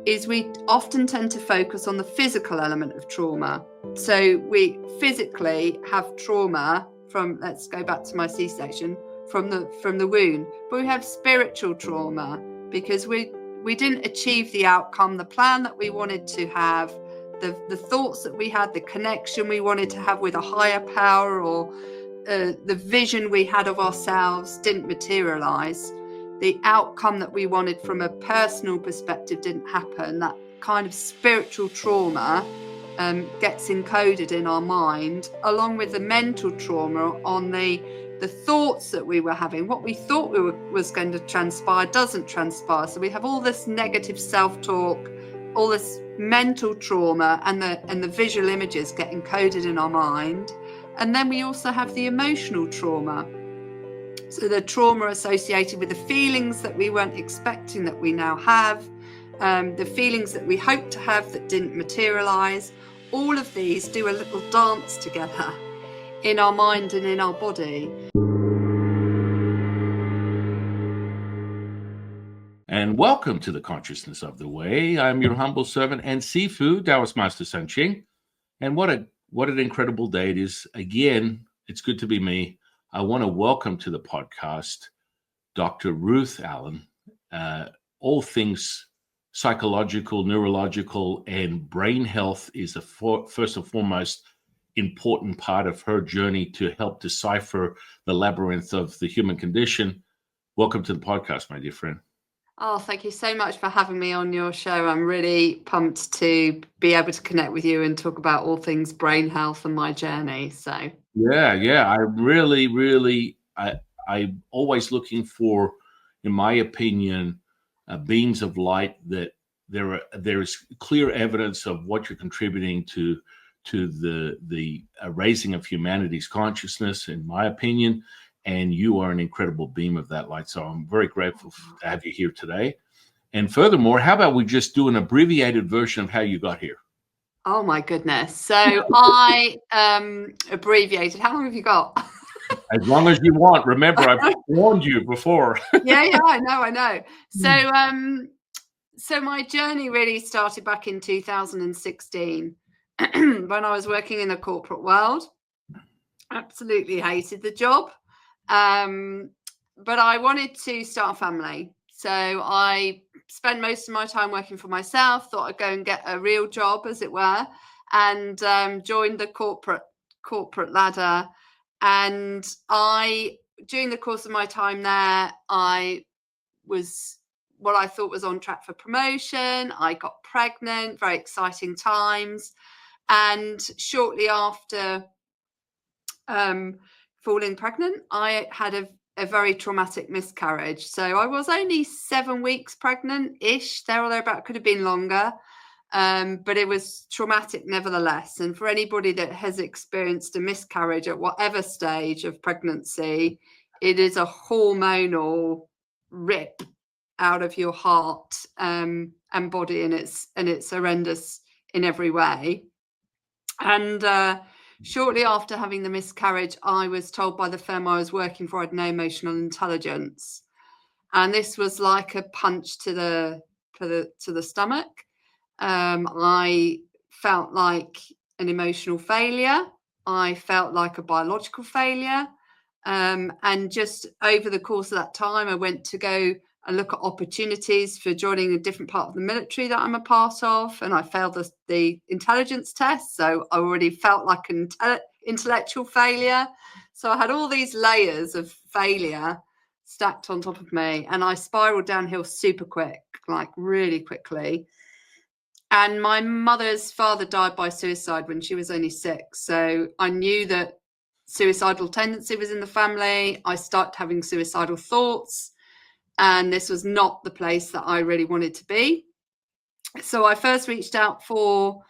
is we often tend to focus on the physical element of trauma. So we physically have trauma from, let's go back to my C-section, from the wound, but we have spiritual trauma because we didn't achieve the outcome, the plan that we wanted to have, the thoughts that we had, the connection we wanted to have with a higher power, or the vision we had of ourselves didn't materialize. The outcome that we wanted from a personal perspective didn't happen. That kind of spiritual trauma gets encoded in our mind, along with the mental trauma on the thoughts that we were having. What we thought was going to transpire doesn't transpire. So we have all this negative self-talk, all this mental trauma, and the visual images get encoded in our mind. And then we also have the emotional trauma. So the trauma associated with the feelings that we weren't expecting that we now have, the feelings that we hoped to have that didn't materialize. All of these do a little dance together in our mind and in our body. And welcome to the Consciousness of the Way. I'm your humble servant and Sifu, Taoist Master San Qing. And what an incredible day it is. Again, it's good to be me. I want to welcome to the podcast Dr. Ruth Allan. All things psychological, neurological, and brain health is first and foremost important part of her journey to help decipher the labyrinth of the human condition. Welcome to the podcast, my dear friend. Oh, thank you so much for having me on your show. I'm really pumped to be able to connect with you and talk about all things brain health and my journey. So yeah, I'm always looking for, in my opinion, beams of light that there is clear evidence of what you're contributing to the raising of humanity's consciousness, in my opinion. And you are an incredible beam of that light. So I'm very grateful to have you here today. And furthermore, how about we just do an abbreviated version of how you got here? Oh, my goodness. So I abbreviated. How long have you got? As long as you want. Remember, I've warned you before. Yeah, I know. So my journey really started back in 2016 when I was working in the corporate world. Absolutely hated the job. But I wanted to start a family. So I spent most of my time working for myself, thought I'd go and get a real job, as it were, and joined the corporate ladder. And during the course of my time there, I was what I thought was on track for promotion. I got pregnant, very exciting times. And shortly after falling pregnant, I had a very traumatic miscarriage. So I was only 7 weeks pregnant-ish, there or thereabout, could have been longer. But it was traumatic nevertheless. And for anybody that has experienced a miscarriage at whatever stage of pregnancy, it is a hormonal rip out of your heart and body, and it's horrendous in every way. And shortly after having the miscarriage, I was told by the firm I was working for I had no emotional intelligence, and this was like a punch to the stomach. I felt like an emotional failure. I felt like a biological failure. And just over the course of that time, I went to go and look at opportunities for joining a different part of the military that I'm a part of. And I failed the intelligence test. So I already felt like an intellectual failure. So I had all these layers of failure stacked on top of me. And I spiraled downhill super quick, like really quickly. And my mother's father died by suicide when she was only 6. So I knew that suicidal tendency was in the family. I started having suicidal thoughts, and this was not the place that I really wanted to be. So I first reached out for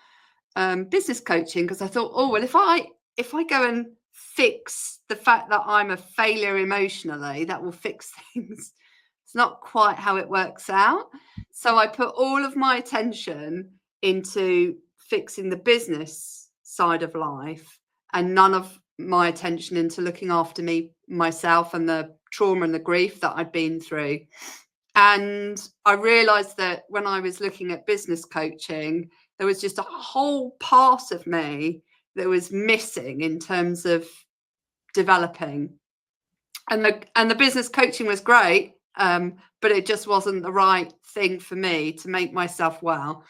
business coaching, because I thought, oh, well, if I go and fix the fact that I'm a failure emotionally, that will fix things. It's not quite how it works out. So I put all of my attention into fixing the business side of life, and none of my attention into looking after myself and the trauma and the grief that I'd been through. And I realized that when I was looking at business coaching, there was just a whole part of me that was missing in terms of developing. And the business coaching was great, but it just wasn't the right thing for me to make myself well.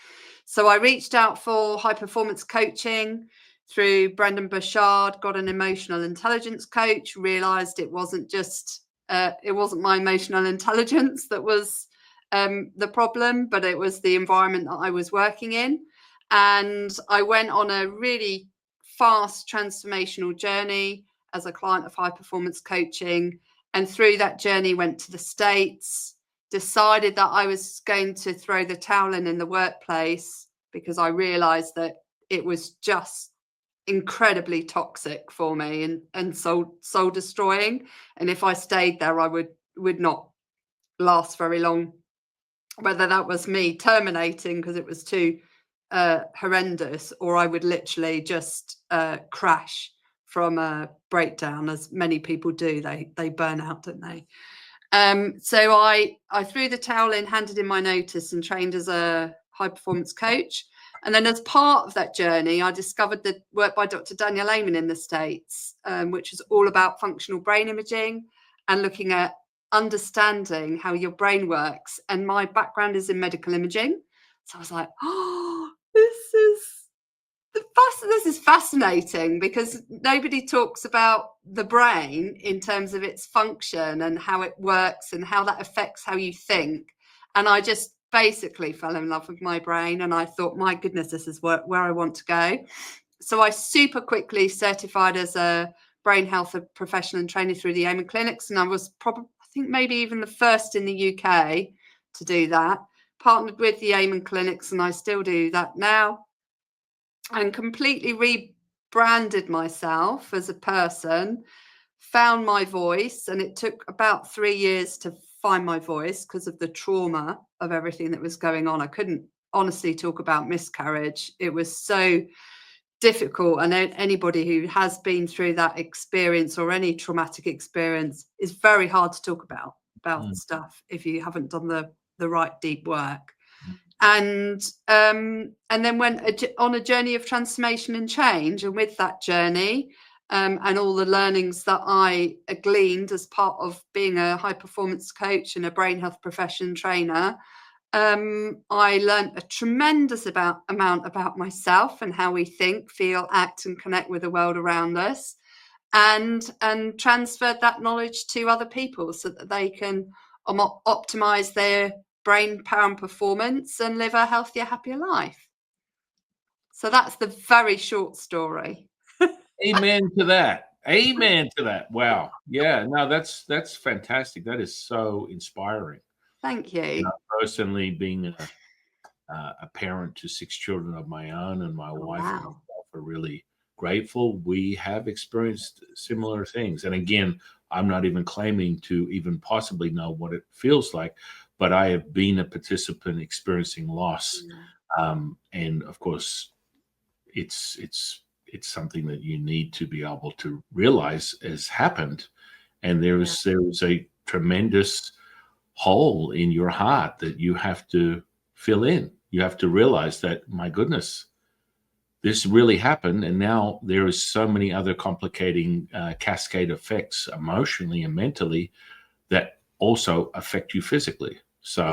So I reached out for high performance coaching through Brendan Burchard, got an emotional intelligence coach, realized it wasn't my emotional intelligence that was the problem, but it was the environment that I was working in. And I went on a really fast transformational journey as a client of high performance coaching. And through that journey, went to the States, decided that I was going to throw the towel in the workplace because I realized that it was just incredibly toxic for me and soul destroying. And if I stayed there, I would not last very long, whether that was me terminating because it was too horrendous, or I would literally just crash from a breakdown, as many people do. They burn out, don't they? So I threw the towel in, handed in my notice, and trained as a high performance coach. And then as part of that journey, I discovered the work by Dr. Daniel Amen in the States, which is all about functional brain imaging and looking at understanding how your brain works. And my background is in medical imaging. So I was like, oh, this is fascinating, because nobody talks about the brain in terms of its function and how it works and how that affects how you think. And I just basically fell in love with my brain, and I thought, my goodness, this is where I want to go. So I super quickly certified as a brain health professional and trainer through the Amen clinics, and I was probably, I think, maybe even the first in the UK to do that. Partnered with the Amen clinics, and I still do that now, and completely rebranded myself as a person, found my voice. And it took about 3 years to find my voice because of the trauma of everything that was going on. I couldn't honestly talk about miscarriage. It was so difficult, and anybody who has been through that experience or any traumatic experience, is very hard to talk about stuff if you haven't done the right deep work. And then went on a journey of transformation and change. And with that journey and all the learnings that I gleaned as part of being a high performance coach and a brain health profession trainer, I learned a tremendous amount about myself and how we think, feel, act, and connect with the world around us, and transferred that knowledge to other people so that they can optimize their brain power and performance and live a healthier, happier life. So that's the very short story. Amen to that. Amen to that. Wow. Yeah. No, that's fantastic. That is so inspiring. Thank you. You know, personally, being a parent to 6 children of my own, and my wife and myself are really grateful. We have experienced similar things. And again, I'm not even claiming to even possibly know what it feels like, but I have been a participant experiencing loss. And of course, it's something that you need to be able to realize has happened. And there is a tremendous hole in your heart that you have to fill in. You have to realize that, my goodness, this really happened. And now there is so many other complicating cascade effects emotionally and mentally that also affect you physically. So,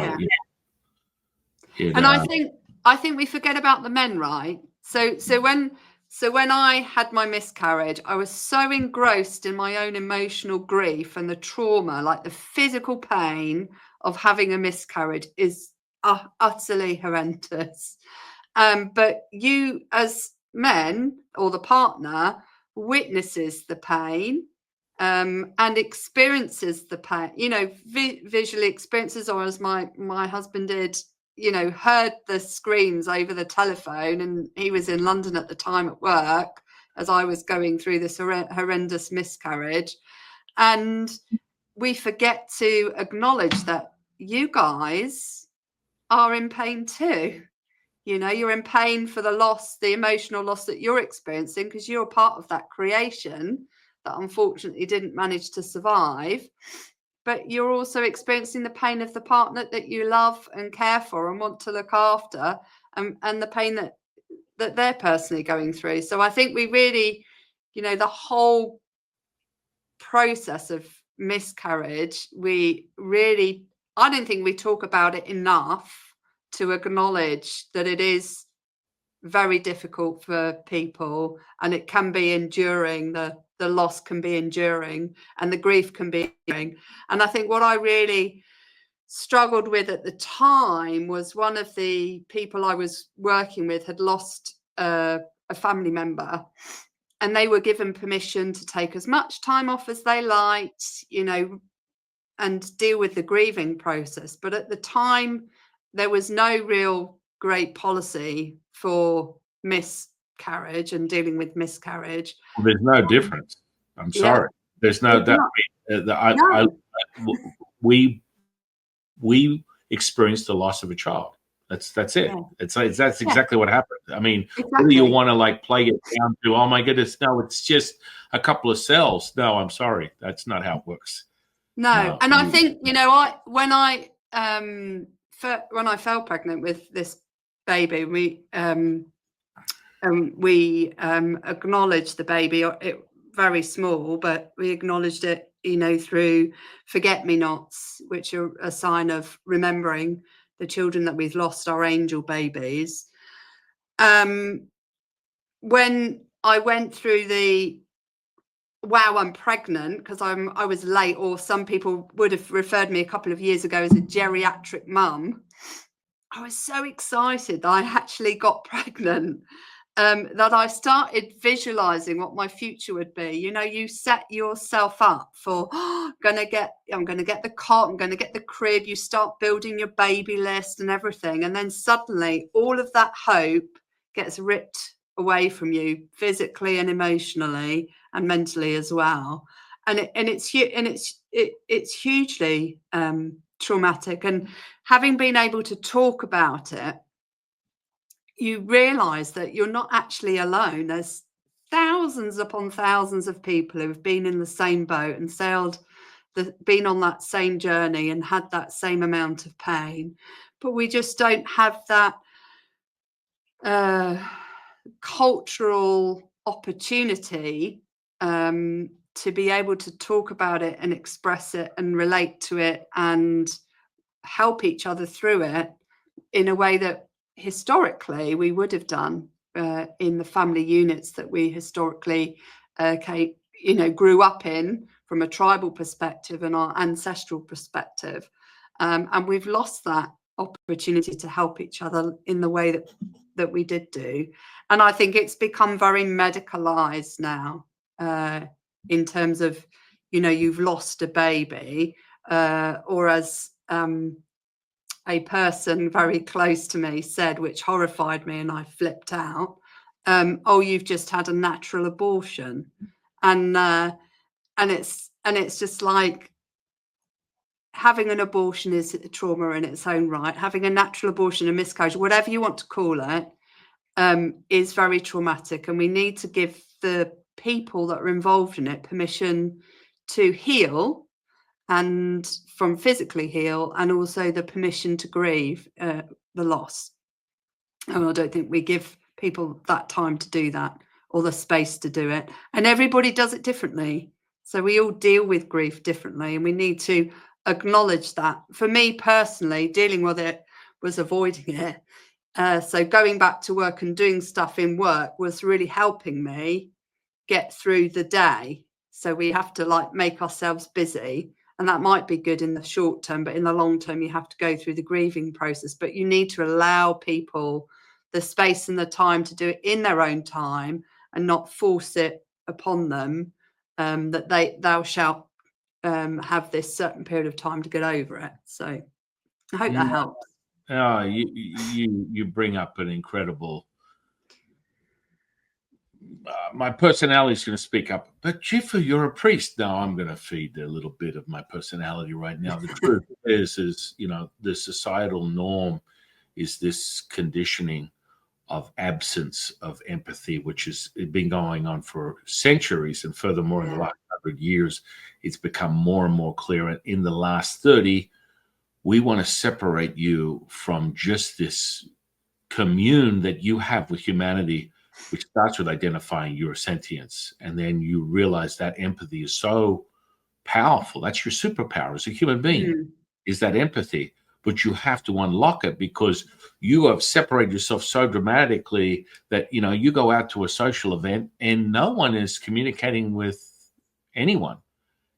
and I think we forget about the men, right? So when I had my miscarriage, I was so engrossed in my own emotional grief and the trauma, like the physical pain of having a miscarriage is utterly horrendous. But you, as men, or the partner, witnesses the pain and experiences the pain, visually experiences, or as my husband did, heard the screams over the telephone, and he was in London at the time at work as I was going through this horrendous miscarriage. And we forget to acknowledge that you guys are in pain too. You're in pain for the loss, the emotional loss that you're experiencing, because you're part of that creation that unfortunately didn't manage to survive. but you're also experiencing the pain of the partner that you love and care for and want to look after, and the pain that they're personally going through. So I think we really, the whole process of miscarriage, I don't think we talk about it enough to acknowledge that it is very difficult for people, and it can be enduring. The loss can be enduring, and the grief can be enduring. And I think what I really struggled with at the time was one of the people I was working with had lost a family member, and they were given permission to take as much time off as they liked, and deal with the grieving process. But at the time, there was no real great policy for miscarriage and dealing with miscarriage. Well, there's no difference. I'm sorry. There's no we experienced the loss of a child. That's it. Yeah. That's exactly what happened. I mean, whether you want to play it down to, oh my goodness, no, it's just a couple of cells. No, I'm sorry. That's not how it works. No. And I think, when I fell pregnant with this baby, we acknowledged the baby. It very small, but we acknowledged it, through forget-me-nots, which are a sign of remembering the children that we've lost, our angel babies. When I went through the wow, I'm pregnant, because I was late, or some people would have referred me a couple of years ago as a geriatric mum. I was so excited that I actually got pregnant, that I started visualizing what my future would be. You set yourself up for, I'm going to get the cot, I'm going to get the crib. You start building your baby list and everything. And then suddenly all of that hope gets ripped away from you, physically and emotionally and mentally as well. And it's hugely traumatic. And having been able to talk about it, you realize that you're not actually alone. There's thousands upon thousands of people who've been in the same boat and been on that same journey and had that same amount of pain. But we just don't have that cultural opportunity to be able to talk about it and express it and relate to it and help each other through it in a way that historically we would have done in the family units that we historically grew up in, from a tribal perspective and our ancestral perspective, and we've lost that opportunity to help each other in the way that we did do. And I think it's become very medicalized now, in terms of, you've lost a baby, or as a person very close to me said, which horrified me and I flipped out, oh, you've just had a natural abortion. And it's just like, having an abortion is a trauma in its own right. Having a natural abortion, a miscarriage, whatever you want to call it, is very traumatic. And we need to give the people that are involved in it permission to heal, and from physically heal, and also the permission to grieve the loss. And I don't think we give people that time to do that, or the space to do it. And everybody does it differently. So we all deal with grief differently, and we need to acknowledge that. For me personally, dealing with it was avoiding it. So going back to work and doing stuff in work was really helping me get through the day. So we have to make ourselves busy. And that might be good in the short term, but in the long term, you have to go through the grieving process. But you need to allow people the space and the time to do it in their own time, and not force it upon them, that thou shalt have this certain period of time to get over it. So I hope that helps. You bring up an incredible. My personality is going to speak up, but Jiffa, you're a priest. Now I'm going to feed a little bit of my personality right now. The truth is the societal norm is this conditioning of absence of empathy, which has been going on for centuries, and furthermore in the last 100 years, it's become more and more clear. And in the last 30, we want to separate you from just this commune that you have with humanity, which starts with identifying your sentience. And then you realize that empathy is so powerful. That's your superpower as a human being, is that empathy. But you have to unlock it because you have separated yourself so dramatically that, you know, you go out to a social event and no one is communicating with anyone.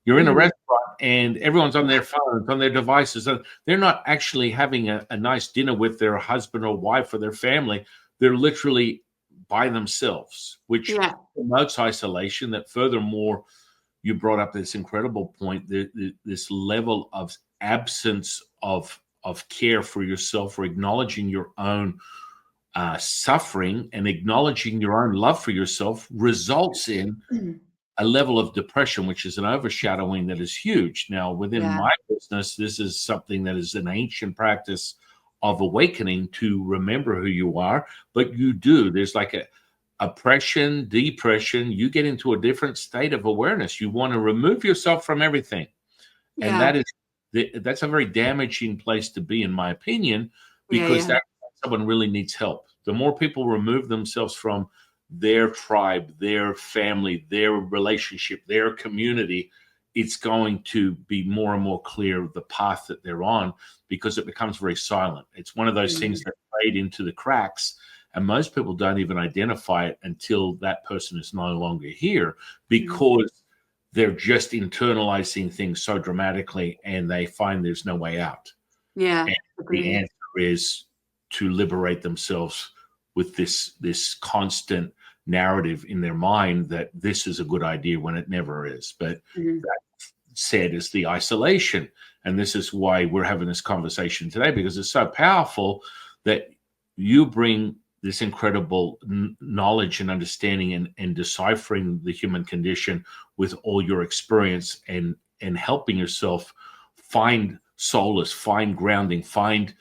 You're in a restaurant and everyone's on their phones, on their devices. And they're not actually having a nice dinner with their husband or wife or their family. They're literally by themselves, which promotes isolation. That furthermore, you brought up this incredible point, this level of absence of care for yourself, or acknowledging your own suffering and acknowledging your own love for yourself results in a level of depression, which is an overshadowing that is huge. Now, within my business, this is something that is an ancient practice of awakening to remember who you are, but you do. There's like a oppression, depression. You get into a different state of awareness. You want to remove yourself from everything. And that's a very damaging place to be, in my opinion, because that someone really needs help. The more people remove themselves from their tribe, their family, their relationship, their community, it's going to be more and more clear the path that they're on, because it becomes very silent. It's one of those things that fade into the cracks, and most people don't even identify it until that person is no longer here, because they're just internalizing things so dramatically and they find there's no way out. And the answer is to liberate themselves with this constant narrative in their mind that this is a good idea when it never is. But that said is the isolation. And this is why we're having this conversation today, because it's so powerful that you bring this incredible knowledge and understanding and deciphering the human condition with all your experience and helping yourself find solace, find grounding, find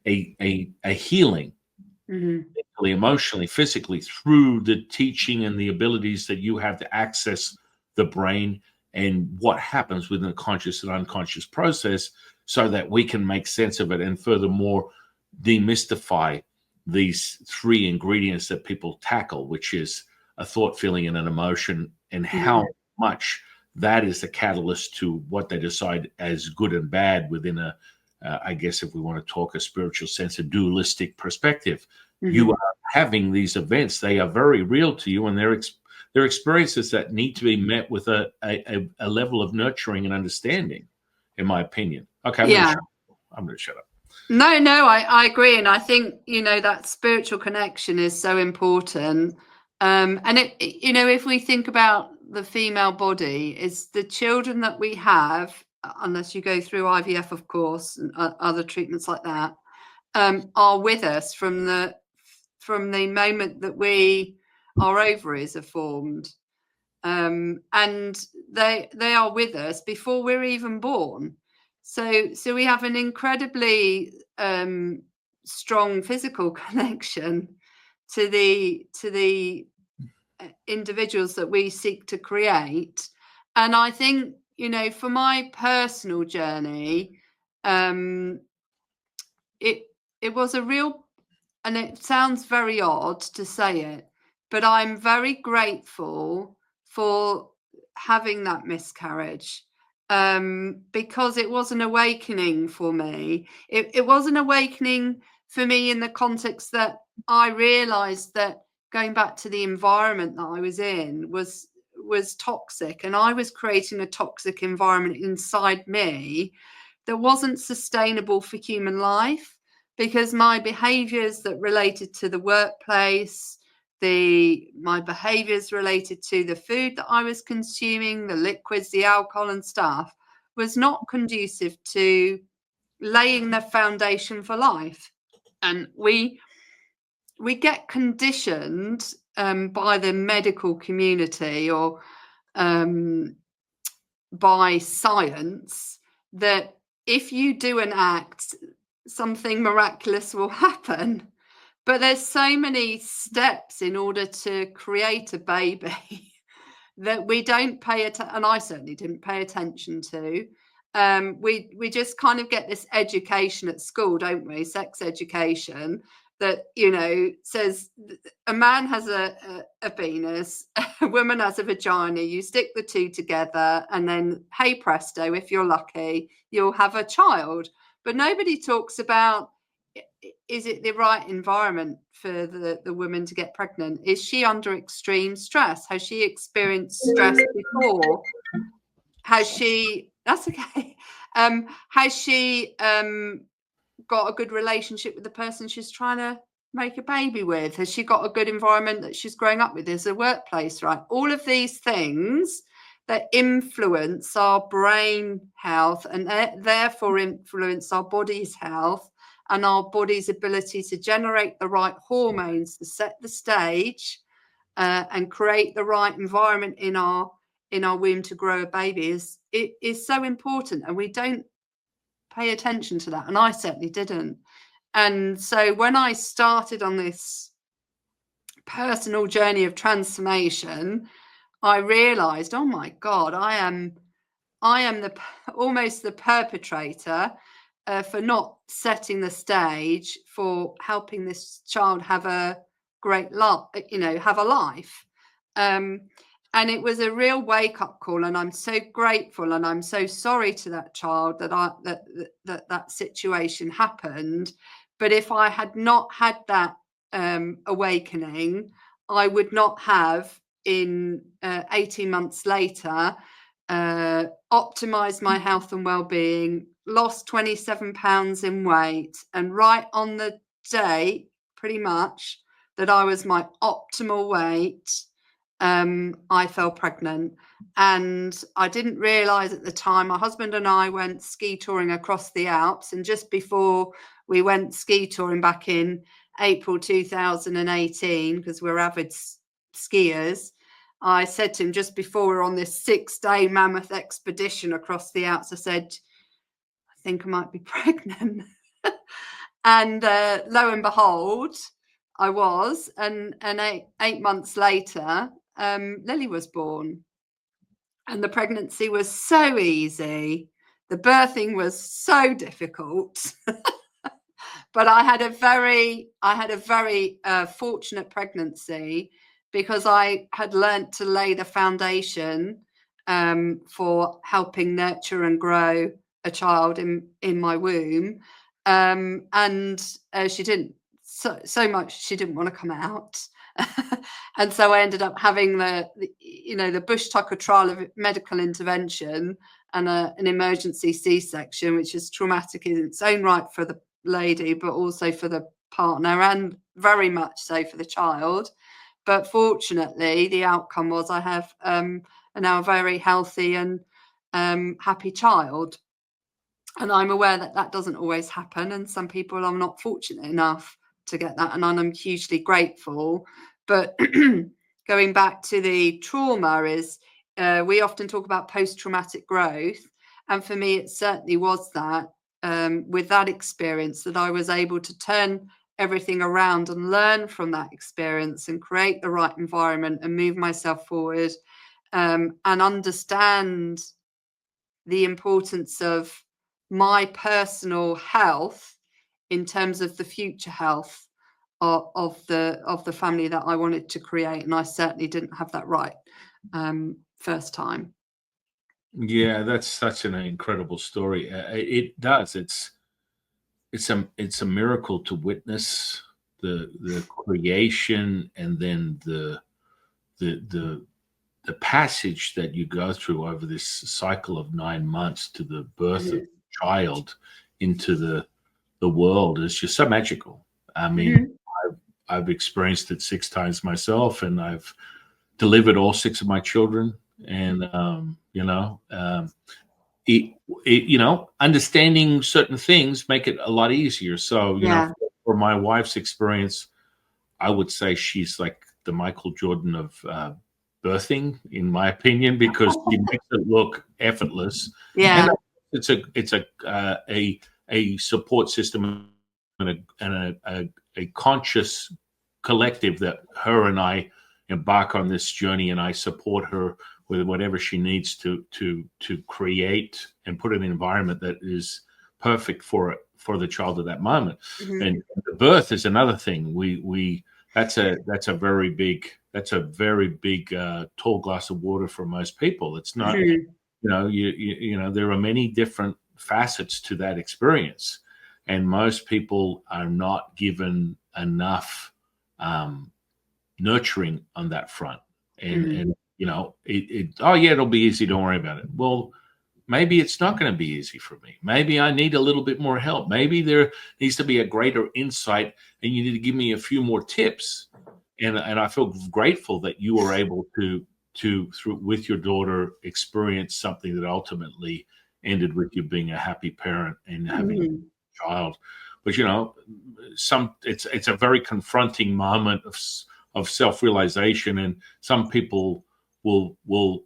a healing, mentally, emotionally, physically, through the teaching and the abilities that you have to access the brain and what happens within the conscious and unconscious process, so that we can make sense of it and furthermore demystify these three ingredients that people tackle, which is a thought, feeling, and an emotion, and how much that is the catalyst to what they decide as good and bad within a, I guess if we want to talk a spiritual sense, a dualistic perspective. You are having these events. They are very real to you, and they're experiences that need to be met with a level of nurturing and understanding, in my opinion. Okay, I'm going to shut up. No, I agree. And I think, you know, that spiritual connection is so important. And it, you know, if we think about the female body, is the children that we have, unless you go through IVF, of course, and other treatments like that, are with us from the moment that our ovaries are formed. And they are with us before we're even born. So we have an incredibly strong physical connection to the individuals that we seek to create. And I think, you know, for my personal journey, it was a real, and it sounds very odd to say it, but I'm very grateful for having that miscarriage. Because it was an awakening for me. It was an awakening for me in the context that I realized that going back to the environment that I was in was toxic, and I was creating a toxic environment inside me that wasn't sustainable for human life, because my behaviors that related to the workplace, my behaviors related to the food that I was consuming, the liquids, the alcohol and stuff, was not conducive to laying the foundation for life. And we get conditioned by the medical community or by science that if you do an act, something miraculous will happen. But there's so many steps in order to create a baby that we don't pay attention, and I certainly didn't pay attention to. We just kind of get this education at school, don't we? Sex education that, you know, says a man has a penis, a woman has a vagina, you stick the two together, and then, hey presto, if you're lucky, you'll have a child. But nobody talks about, is it the right environment for the woman to get pregnant? Is she under extreme stress? Has she experienced stress before? Has she, that's okay. Has she got a good relationship with the person she's trying to make a baby with? Has she got a good environment that she's growing up with? Is a workplace right? All of these things that influence our brain health and therefore influence our body's health and our body's ability to generate the right hormones to set the stage and create the right environment in our womb to grow a baby is so important, and we don't pay attention to that, and I certainly didn't. And so when I started on this personal journey of transformation, I realized, oh my God, I am almost the perpetrator for not setting the stage for helping this child have a great life, you know, have a life. And it was a real wake-up call, and I'm so grateful, and I'm so sorry to that child that situation happened. But if I had not had that awakening, I would not have, in 18 months later, optimized my health and well-being, lost 27 pounds in weight, and right on the day, pretty much, that I was my optimal weight, I fell pregnant. And I didn't realize at the time. My husband and I went ski touring across the Alps, and just before we went ski touring back in April 2018, because we're avid skiers, I said to him, just before we were on this 6-day mammoth expedition across the Alps, I said, I think I might be pregnant. And lo and behold, I was. And 8 months later, Lily was born. And the pregnancy was so easy. The birthing was so difficult. But I had a very fortunate pregnancy, because I had learnt to lay the foundation for helping nurture and grow a child in my womb. And she didn't so much, she didn't want to come out. And so I ended up having the bush tucker trial of medical intervention and an emergency C-section, which is traumatic in its own right for the lady, but also for the partner, and very much so for the child. But fortunately, the outcome was I have now a very healthy and happy child. And I'm aware that that doesn't always happen, and some people are not fortunate enough to get that, and I'm hugely grateful. But going back to the trauma, is we often talk about post-traumatic growth, and for me it certainly was that, with that experience, that I was able to turn everything around and learn from that experience and create the right environment and move myself forward, and understand the importance of my personal health in terms of the future health of the family that I wanted to create. And I certainly didn't have that right first time. Yeah, that's such an incredible story. It does. It's a miracle to witness the creation, and then the passage that you go through over this cycle of 9 months to the birth of a child into the world is just so magical. I mean, I've experienced it 6 times myself, and I've delivered all 6 of my children. And understanding certain things make it a lot easier. So for my wife's experience, I would say she's like the Michael Jordan of birthing, in my opinion, because she makes it look effortless. Yeah, and it's a support system and a conscious collective that her and I embark on this journey, and I support her with whatever she needs to create and put an environment that is perfect for the child at that moment. And the birth is another thing. That's a very big tall glass of water for most people. It's not, you know, there are many different facets to that experience, and most people are not given enough nurturing on that front. And you know, oh yeah, it'll be easy, don't worry about it. Well, maybe it's not going to be easy for me. Maybe I need a little bit more help. Maybe there needs to be a greater insight, and you need to give me a few more tips. And I feel grateful that you were able to through with your daughter experience something that ultimately ended with you being a happy parent and having a child. But you know, it's a very confronting moment of self-realization, and some people will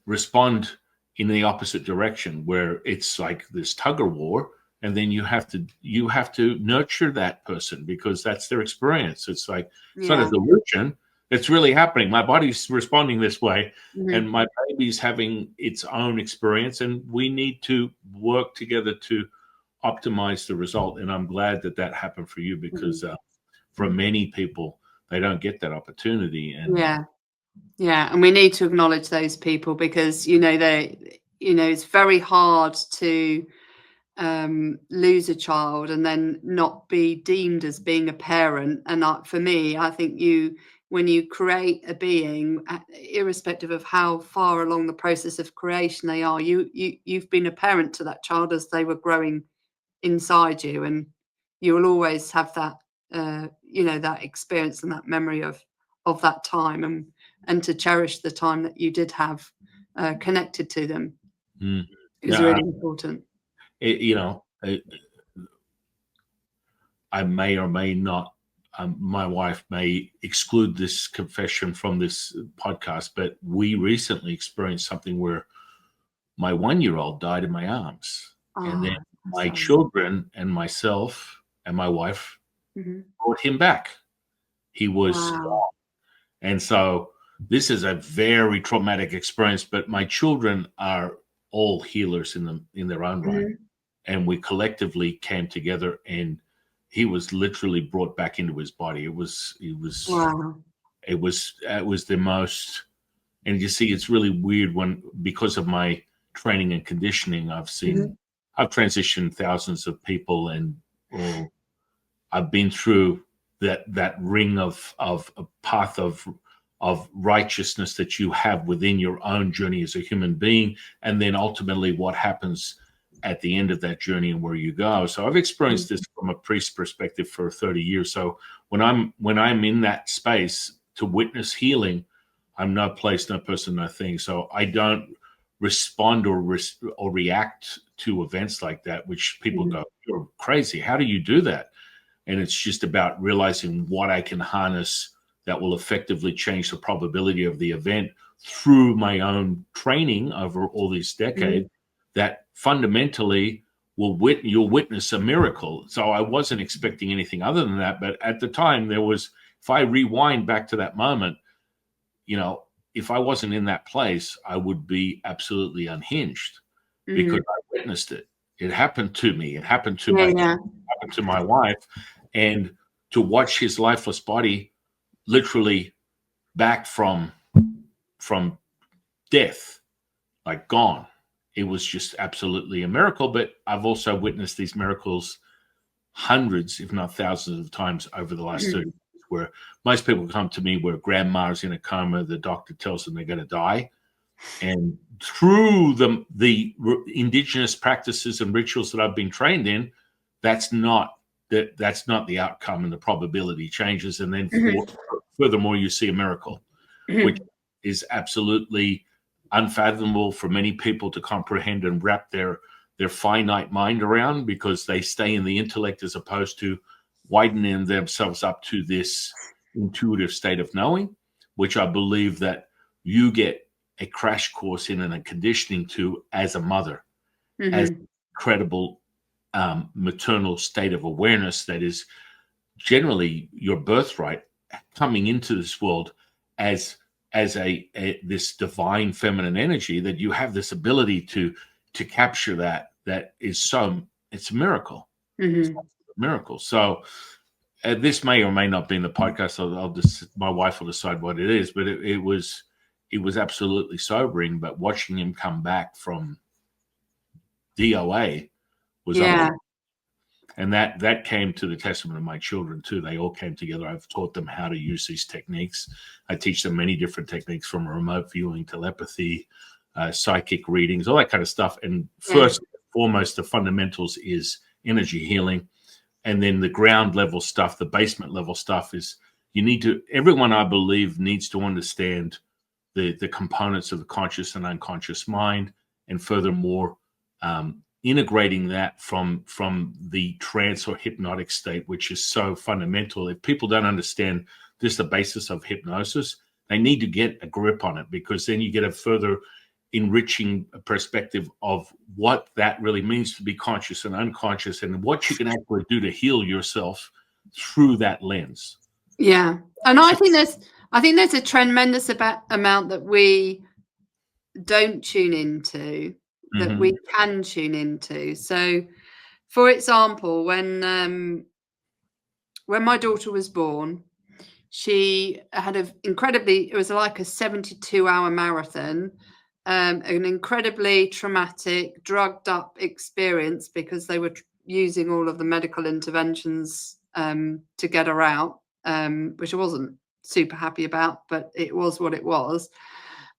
respond in the opposite direction, where it's like this tug of war, and then you have to nurture that person because that's their experience. It's like it's not a delusion. It's really happening. My body's responding this way, and my baby's having its own experience, and we need to work together to optimize the result. And I'm glad that happened for you, because for many people, they don't get that opportunity. And and we need to acknowledge those people, because it's very hard to lose a child and then not be deemed as being a parent. And for me, I think when you create a being, irrespective of how far along the process of creation they are, you've been a parent to that child as they were growing inside you, and you will always have that that experience and that memory of that time, and to cherish the time that you did have connected to them is really important. I may or may not, my wife may exclude this confession from this podcast, but we recently experienced something where my 1-year-old died in my arms. And then my children and myself and my wife brought him back. He was gone. And so this is a very traumatic experience, but my children are all healers in their own right. And we collectively came together, and he was literally brought back into his body. It was the most, and you see, it's really weird because of my training and conditioning, I've transitioned thousands of people, and I've been through that ring of a path of righteousness that you have within your own journey as a human being, and then ultimately what happens at the end of that journey and where you go. So I've experienced this from a priest perspective for 30 years. So when I'm in that space to witness healing, I'm no place, no person, no thing. So I don't respond or react to events like that, which people go, "You're crazy. How do you do that?" And it's just about realizing what I can harness that will effectively change the probability of the event through my own training over all these decades, that fundamentally you'll witness a miracle. So I wasn't expecting anything other than that. But at the time, if I rewind back to that moment, if I wasn't in that place, I would be absolutely unhinged because I witnessed it. It happened to me. It happened to happened to my wife. And to watch his lifeless body literally back from death, like gone, it was just absolutely a miracle. But I've also witnessed these miracles hundreds, if not thousands of times over the last 30 years, where most people come to me where grandma's in a coma, the doctor tells them they're going to die. And through the indigenous practices and rituals that I've been trained in, that's not the outcome, and the probability changes. And then furthermore, you see a miracle, which is absolutely unfathomable for many people to comprehend and wrap their finite mind around, because they stay in the intellect as opposed to widening themselves up to this intuitive state of knowing, which I believe that you get a crash course in and a conditioning to as a mother, as incredible maternal state of awareness that is generally your birthright, coming into this world as this divine feminine energy, that you have this ability to capture that is it's a miracle. Mm-hmm. It's a miracle. So this may or may not be in the podcast. I'll just, my wife will decide what it is, but it was absolutely sobering. But watching him come back from DOA was unbelievable. And that came to the testament of my children too. They all came together. I've taught them how to use these techniques. I teach them many different techniques, from remote viewing, telepathy, psychic readings, all that kind of stuff. And first and foremost, the fundamentals is energy healing. And then the ground level stuff, the basement level stuff, is everyone, I believe, needs to understand the components of the conscious and unconscious mind, and furthermore, integrating that from the trance or hypnotic state, which is so fundamental. If people don't understand this, the basis of hypnosis, they need to get a grip on it, because then you get a further enriching perspective of what that really means to be conscious and unconscious, and what you can actually do to heal yourself through that lens. Yeah. And I think there's a tremendous amount that we don't tune into, that we can tune into. So, for example, when my daughter was born, she had it was like a 72-hour marathon, an incredibly traumatic, drugged up experience, because they were using all of the medical interventions to get her out, which I wasn't super happy about, but it was what it was.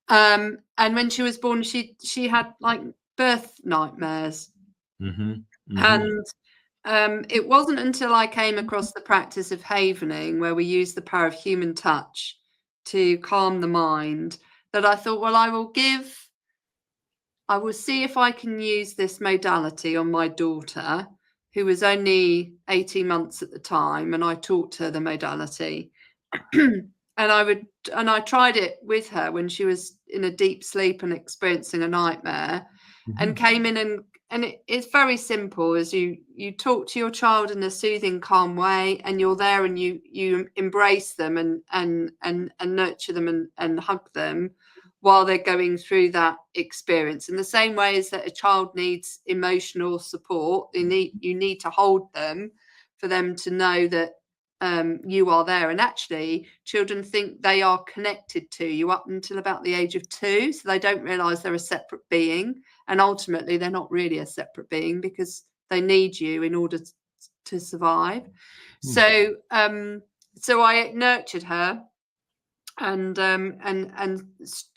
And when she was born, she had like birth nightmares. And it wasn't until I came across the practice of havening, where we use the power of human touch to calm the mind, that I thought, well, I will see if I can use this modality on my daughter, who was only 18 months at the time, and I taught her the modality. And I tried it with her when she was in a deep sleep and experiencing a nightmare, and came in, and it's very simple. As you talk to your child in a soothing, calm way, and you're there, and you embrace them and nurture them and hug them while they're going through that experience. In the same way as that a child needs emotional support, you need to hold them for them to know that you are there. And actually, children think they are connected to you up until about the age of 2, so they don't realize they're a separate being, and ultimately they're not really a separate being, because they need you in order to survive. So I nurtured her and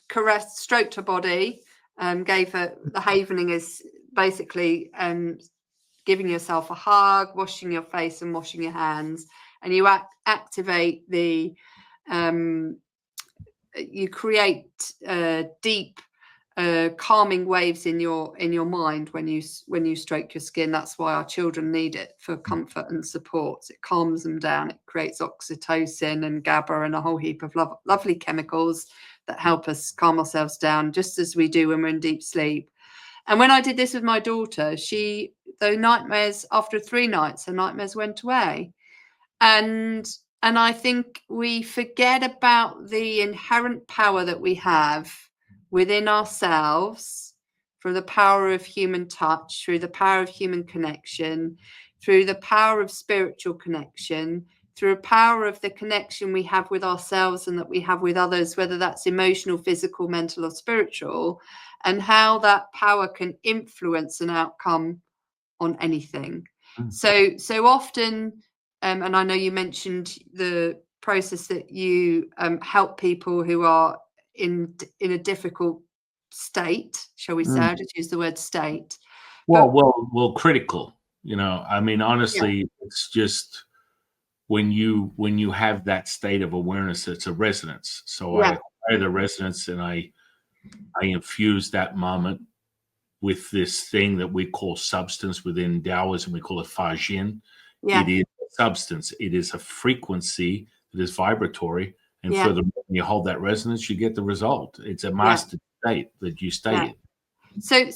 caressed, stroked her body, gave her, the havening is basically giving yourself a hug, washing your face and washing your hands. And you activate you create deep calming waves in your mind when you stroke your skin. That's why our children need it, for comfort and support. It calms them down. It creates oxytocin and GABA and a whole heap of lovely chemicals that help us calm ourselves down, just as we do when we're in deep sleep. And when I did this with my daughter, the nightmares, after 3 nights, her nightmares went away. And I think we forget about the inherent power that we have within ourselves, through the power of human touch, through the power of human connection, through the power of spiritual connection, through the power of the connection we have with ourselves and that we have with others, whether that's emotional, physical, mental, or spiritual, and how that power can influence an outcome on anything. So often, and I know you mentioned the process that you help people who are in a difficult state, shall we say? I just use the word state. Well, critical. I mean, honestly, it's just when you have that state of awareness, it's a resonance. So I acquire the resonance, and I infuse that moment with this thing that we call substance. Within Taoism, we call it Fa Jin. It is a substance. It is a frequency that is vibratory. And further, when you hold that resonance, you get the result. It's a master state that you stay in. So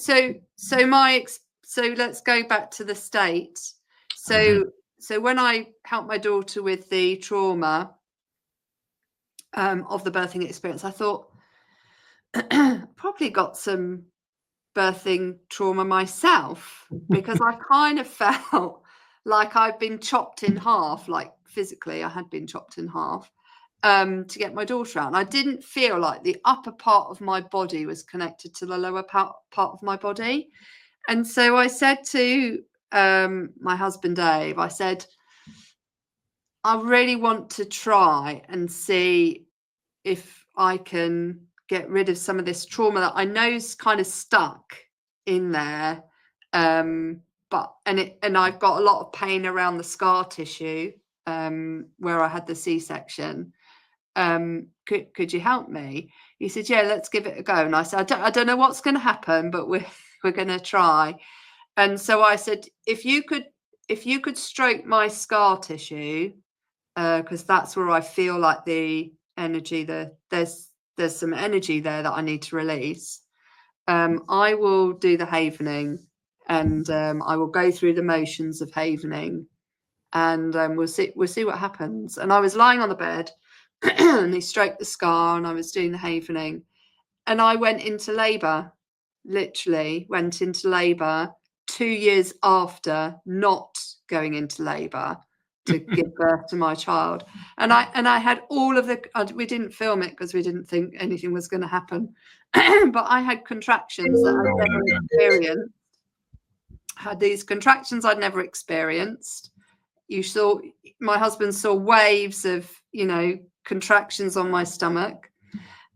let's go back to the state. So when I helped my daughter with the trauma, of the birthing experience, I thought probably got some birthing trauma myself, because I kind of felt like I'd been chopped in half, like physically I had been chopped in half to get my daughter out. And I didn't feel like the upper part of my body was connected to the lower part of my body. And so I said to my husband, Dave, I said, I really want to try and see if I can get rid of some of this trauma that I know is kind of stuck in there. But I've got a lot of pain around the scar tissue where I had the C-section. Could you help me? He said, yeah, let's give it a go. And I said, I don't know what's going to happen, but we're going to try. And so I said, if you could stroke my scar tissue, because that's where I feel like the energy, there's some energy there that I need to release. I will do the havening, and I will go through the motions of havening, and we'll see what happens. And I was lying on the bed, and he stroked the scar, and I was doing the havening, and I went into labour. Literally went into labour 2 years after not going into labour to give birth to my child. And I had all of the, we didn't film it because we didn't think anything was going to happen, but I had contractions that I'd never experienced. Had these contractions I'd never experienced. My husband saw waves of, contractions on my stomach,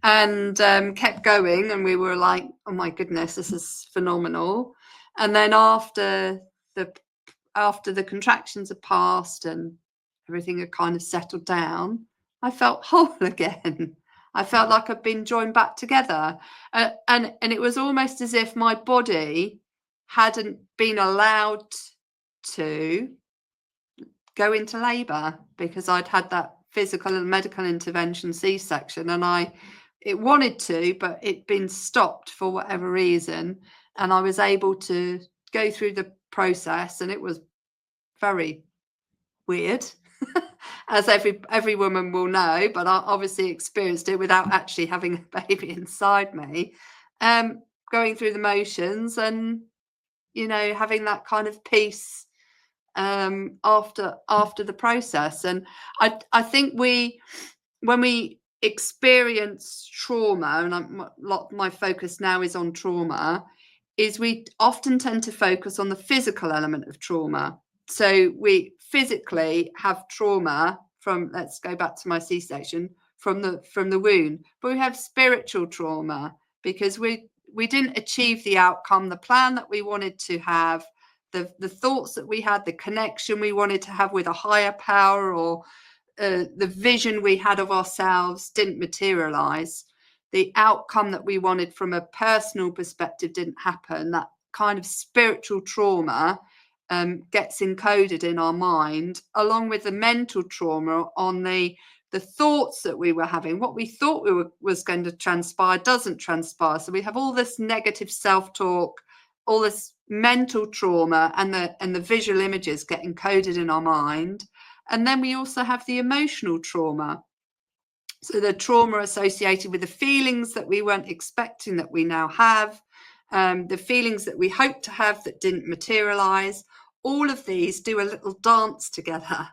and kept going, and we were like, oh my goodness, this is phenomenal. And then after the contractions had passed and everything had kind of settled down, I felt whole again. I felt like I'd been joined back together, and it was almost as if my body hadn't been allowed to go into labour, because I'd had that physical and medical intervention C-section, and it wanted to, but it'd been stopped for whatever reason, and I was able to go through the process, and it was very weird, as every woman will know, but I obviously experienced it without actually having a baby inside me, going through the motions, and having that kind of peace after the process. And I think when we experience trauma, and my focus now is on trauma, is we often tend to focus on the physical element of trauma. So we physically have trauma from, let's go back to my C-section, from the wound, but we have spiritual trauma because we didn't achieve the outcome, the plan that we wanted to have, the thoughts that we had, the connection we wanted to have with a higher power, or the vision we had of ourselves didn't materialize. The outcome that we wanted from a personal perspective didn't happen. That kind of spiritual trauma gets encoded in our mind, along with the mental trauma on the thoughts that we were having. What we thought was going to transpire doesn't transpire. So we have all this negative self-talk, all this mental trauma, and the visual images get encoded in our mind. And then we also have the emotional trauma. So the trauma associated with the feelings that we weren't expecting that we now have, the feelings that we hoped to have that didn't materialize. All of these do a little dance together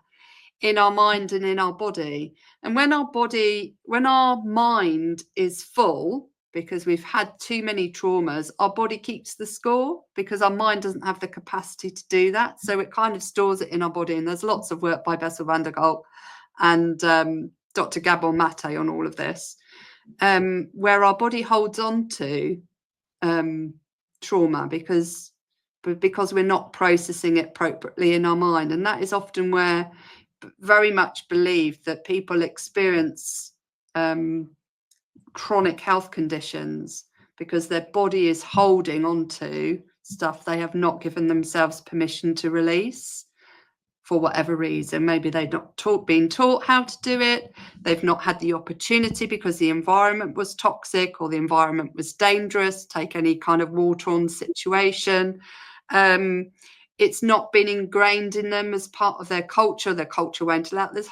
in our mind and in our body. And when our mind is full, because we've had too many traumas, our body keeps the score, because our mind doesn't have the capacity to do that. So it kind of stores it in our body. And there's lots of work by Bessel van der Kolk and Dr. Gabor Mate on all of this, where our body holds on to trauma because we're not processing it appropriately in our mind. And that is often where very much believed that people experience chronic health conditions, because their body is holding onto stuff they have not given themselves permission to release for whatever reason. Maybe they've not been taught how to do it. They've not had the opportunity because the environment was toxic or the environment was dangerous. Take any kind of war-torn situation. It's not been ingrained in them as part of their culture. Their culture won't allow. There's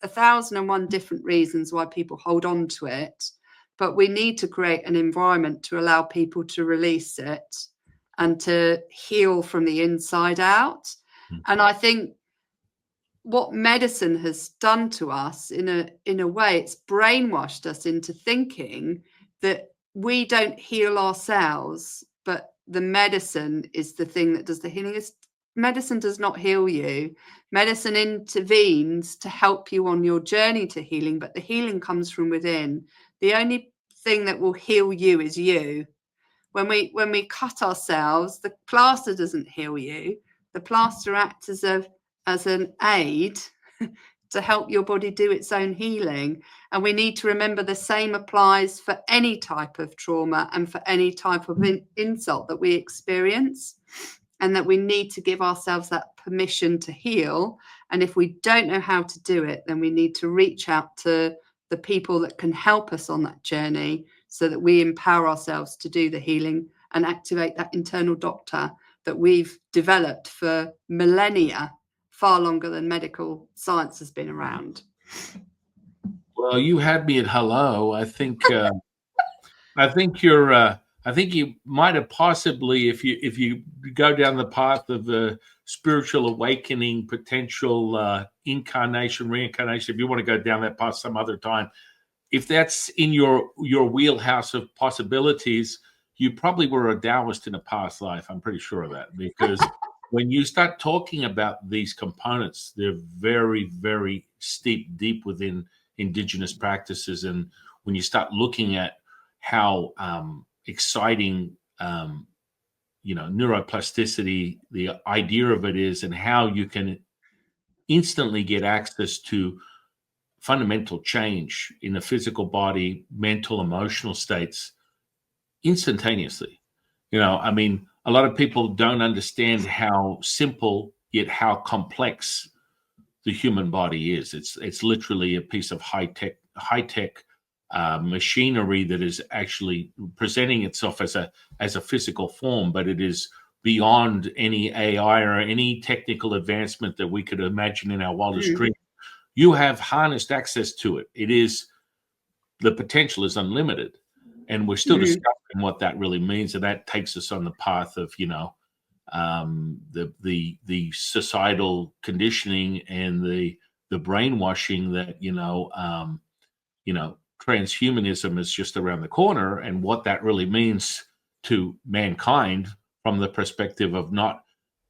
1,001 different reasons why people hold on to it, but we need to create an environment to allow people to release it and to heal from the inside out. And I think what medicine has done to us, in a way, it's brainwashed us into thinking that we don't heal ourselves, but the medicine is the thing that does the healing. Medicine does not heal you. Medicine intervenes to help you on your journey to healing, but the healing comes from within. The only thing that will heal you is you. When we cut ourselves, the plaster doesn't heal you. The plaster acts as an aid to help your body do its own healing. And we need to remember the same applies for any type of trauma and for any type of insult that we experience, and that we need to give ourselves that permission to heal. And if we don't know how to do it, then we need to reach out to the people that can help us on that journey, so that we empower ourselves to do the healing and activate that internal doctor that we've developed for millennia, far longer than medical science has been around. Well, you had me at hello. I think you might have possibly, if you go down the path of spiritual awakening, potential incarnation, reincarnation, if you want to go down that path some other time, if that's in your wheelhouse of possibilities, you probably were a Taoist in a past life. I'm pretty sure of that, because when you start talking about these components, they're very, very deep within indigenous practices. And when you start looking at how exciting, neuroplasticity, the idea of it is, and how you can instantly get access to fundamental change in the physical body, mental, emotional states instantaneously. A lot of people don't understand how simple yet how complex the human body is. It's literally a piece of high tech machinery that is actually presenting itself as a physical form, but it is beyond any AI or any technical advancement that we could imagine in our wildest dreams. You have harnessed access to it. The potential is unlimited, and we're still discovering what that really means. And that takes us on the path of, the societal conditioning and the brainwashing that, transhumanism is just around the corner, and what that really means to mankind from the perspective of not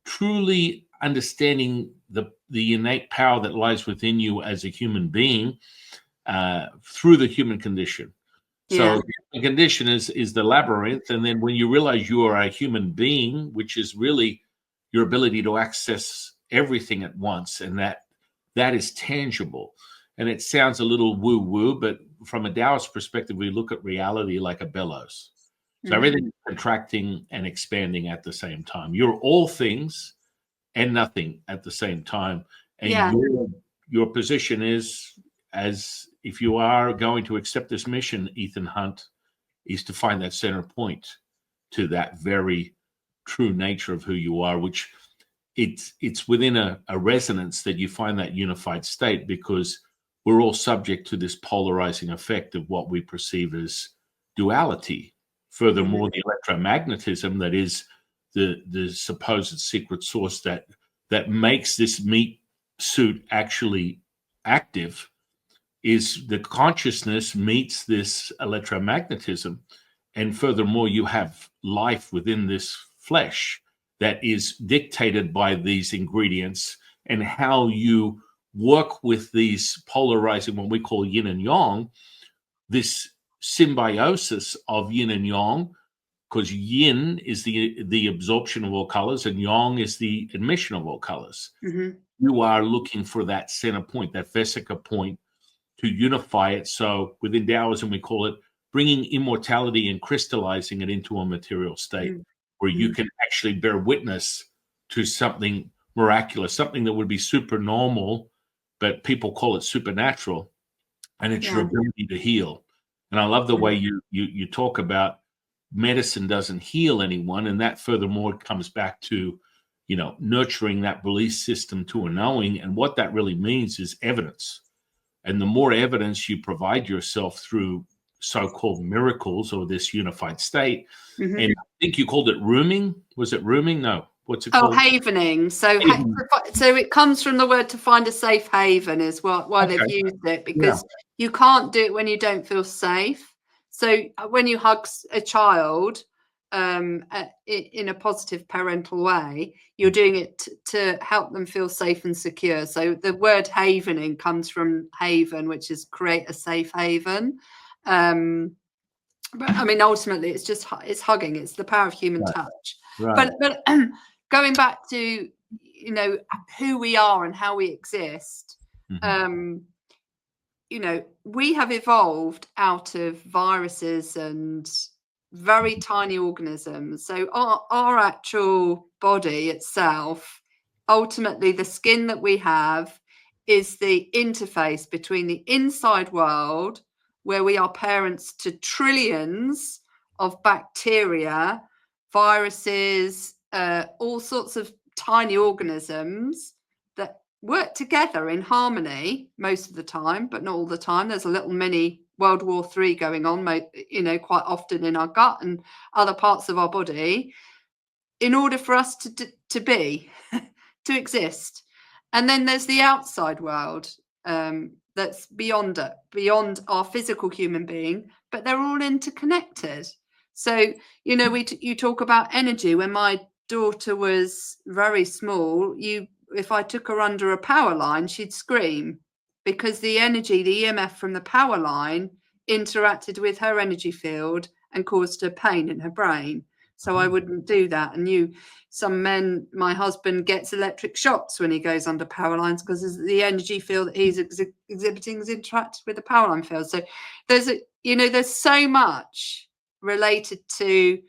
truly understanding the innate power that lies within you as a human being through the human condition. So the condition is the labyrinth. And then when you realize you are a human being, which is really your ability to access everything at once, and that is tangible. And it sounds a little woo-woo, but from a Taoist perspective, we look at reality like a bellows. So everything is contracting and expanding at the same time. You're all things and nothing at the same time. And your position is, as if you are going to accept this mission, Ethan Hunt, is to find that center point to that very true nature of who you are, which it's within a resonance that you find that unified state, because we're all subject to this polarizing effect of what we perceive as duality. Furthermore, the electromagnetism that is the supposed secret source that makes this meat suit actually active is the consciousness meets this electromagnetism. And furthermore, you have life within this flesh that is dictated by these ingredients, and how you work with these polarizing, what we call yin and yang, this symbiosis of yin and yang, because yin is the absorption of all colors and yang is the emission of all colors. You are looking for that center point, that vesica point, to unify it. So within Taoism, we call it bringing immortality and crystallizing it into a material state where you can actually bear witness to something miraculous, something that would be super normal, but people call it supernatural. And it's your ability to heal. And I love the way you talk about medicine doesn't heal anyone. And that furthermore comes back to, nurturing that belief system to a knowing. And what that really means is evidence. And the more evidence you provide yourself through so-called miracles or this unified state, Mm-hmm. and I think you called it rooming. Was it rooming? No. What's it Oh, called? havening. So it comes from the word to find a safe haven is why they've used it, because you can't do it when you don't feel safe. So when you hug a child in a positive parental way, you're doing it to help them feel safe and secure. So the word havening comes from haven, which is create a safe haven. But I mean, ultimately, it's hugging. It's the power of human touch. Right. But going back to, who we are and how we exist, we have evolved out of viruses and very tiny organisms. So our actual body itself, ultimately, the skin that we have is the interface between the inside world, where we are parents to trillions of bacteria, viruses, all sorts of tiny organisms that work together in harmony most of the time, but not all the time. There's a little mini World War III going on, quite often in our gut and other parts of our body, in order for us to be, to exist. And then there's the outside world, that's beyond our physical human being, but they're all interconnected. So, you talk about energy. When my daughter was very small, if I took her under a power line, she'd scream, because the energy, the EMF from the power line interacted with her energy field and caused her pain in her brain. So I wouldn't do that. And some men, my husband gets electric shocks when he goes under power lines, because the energy field that he's exhibiting is interacted with the power line field. So there's so much related to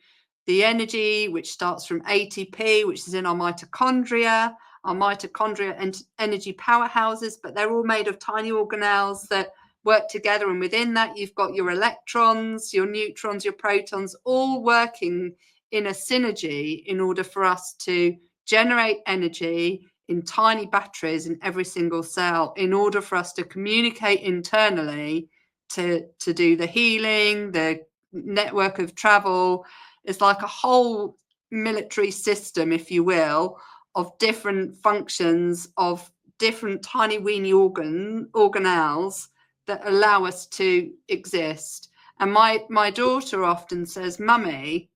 the energy, which starts from ATP, which is in our mitochondria and energy powerhouses, but they're all made of tiny organelles that work together. And within that, you've got your electrons, your neutrons, your protons, all working in a synergy in order for us to generate energy in tiny batteries in every single cell, in order for us to communicate internally, to do the healing, the network of travel. It's like a whole military system, if you will, of different functions, of different tiny weeny organelles that allow us to exist. And my daughter often says, "Mummy,"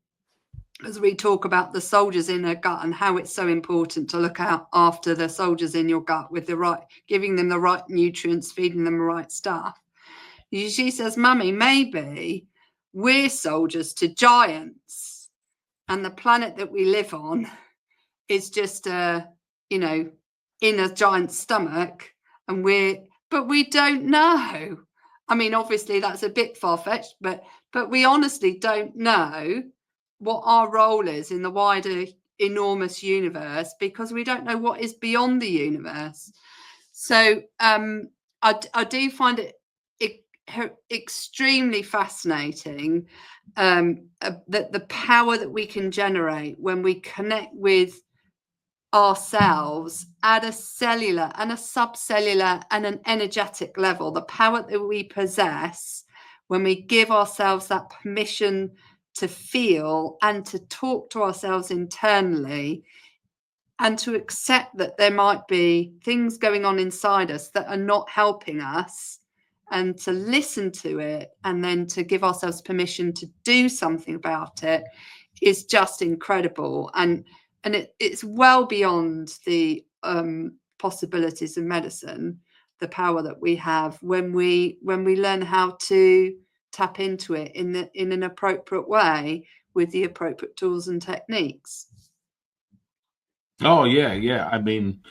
as we talk about the soldiers in her gut and how it's so important to look out after the soldiers in your gut with giving them the right nutrients, feeding them the right stuff. She says, "Mummy, maybe we're soldiers to giants, and the planet that we live on is just in a giant's stomach, but we don't know." I mean, obviously that's a bit far-fetched, but we honestly don't know what our role is in the wider enormous universe, because we don't know what is beyond the universe. So I do find it extremely fascinating, that the power that we can generate when we connect with ourselves at a cellular and a subcellular and an energetic level, the power that we possess when we give ourselves that permission to feel and to talk to ourselves internally, and to accept that there might be things going on inside us that are not helping us, and to listen to it, and then to give ourselves permission to do something about it, is just incredible. And it's well beyond the possibilities of medicine, the power that we have when we learn how to tap into it in an appropriate way, with the appropriate tools and techniques. Oh yeah. I mean,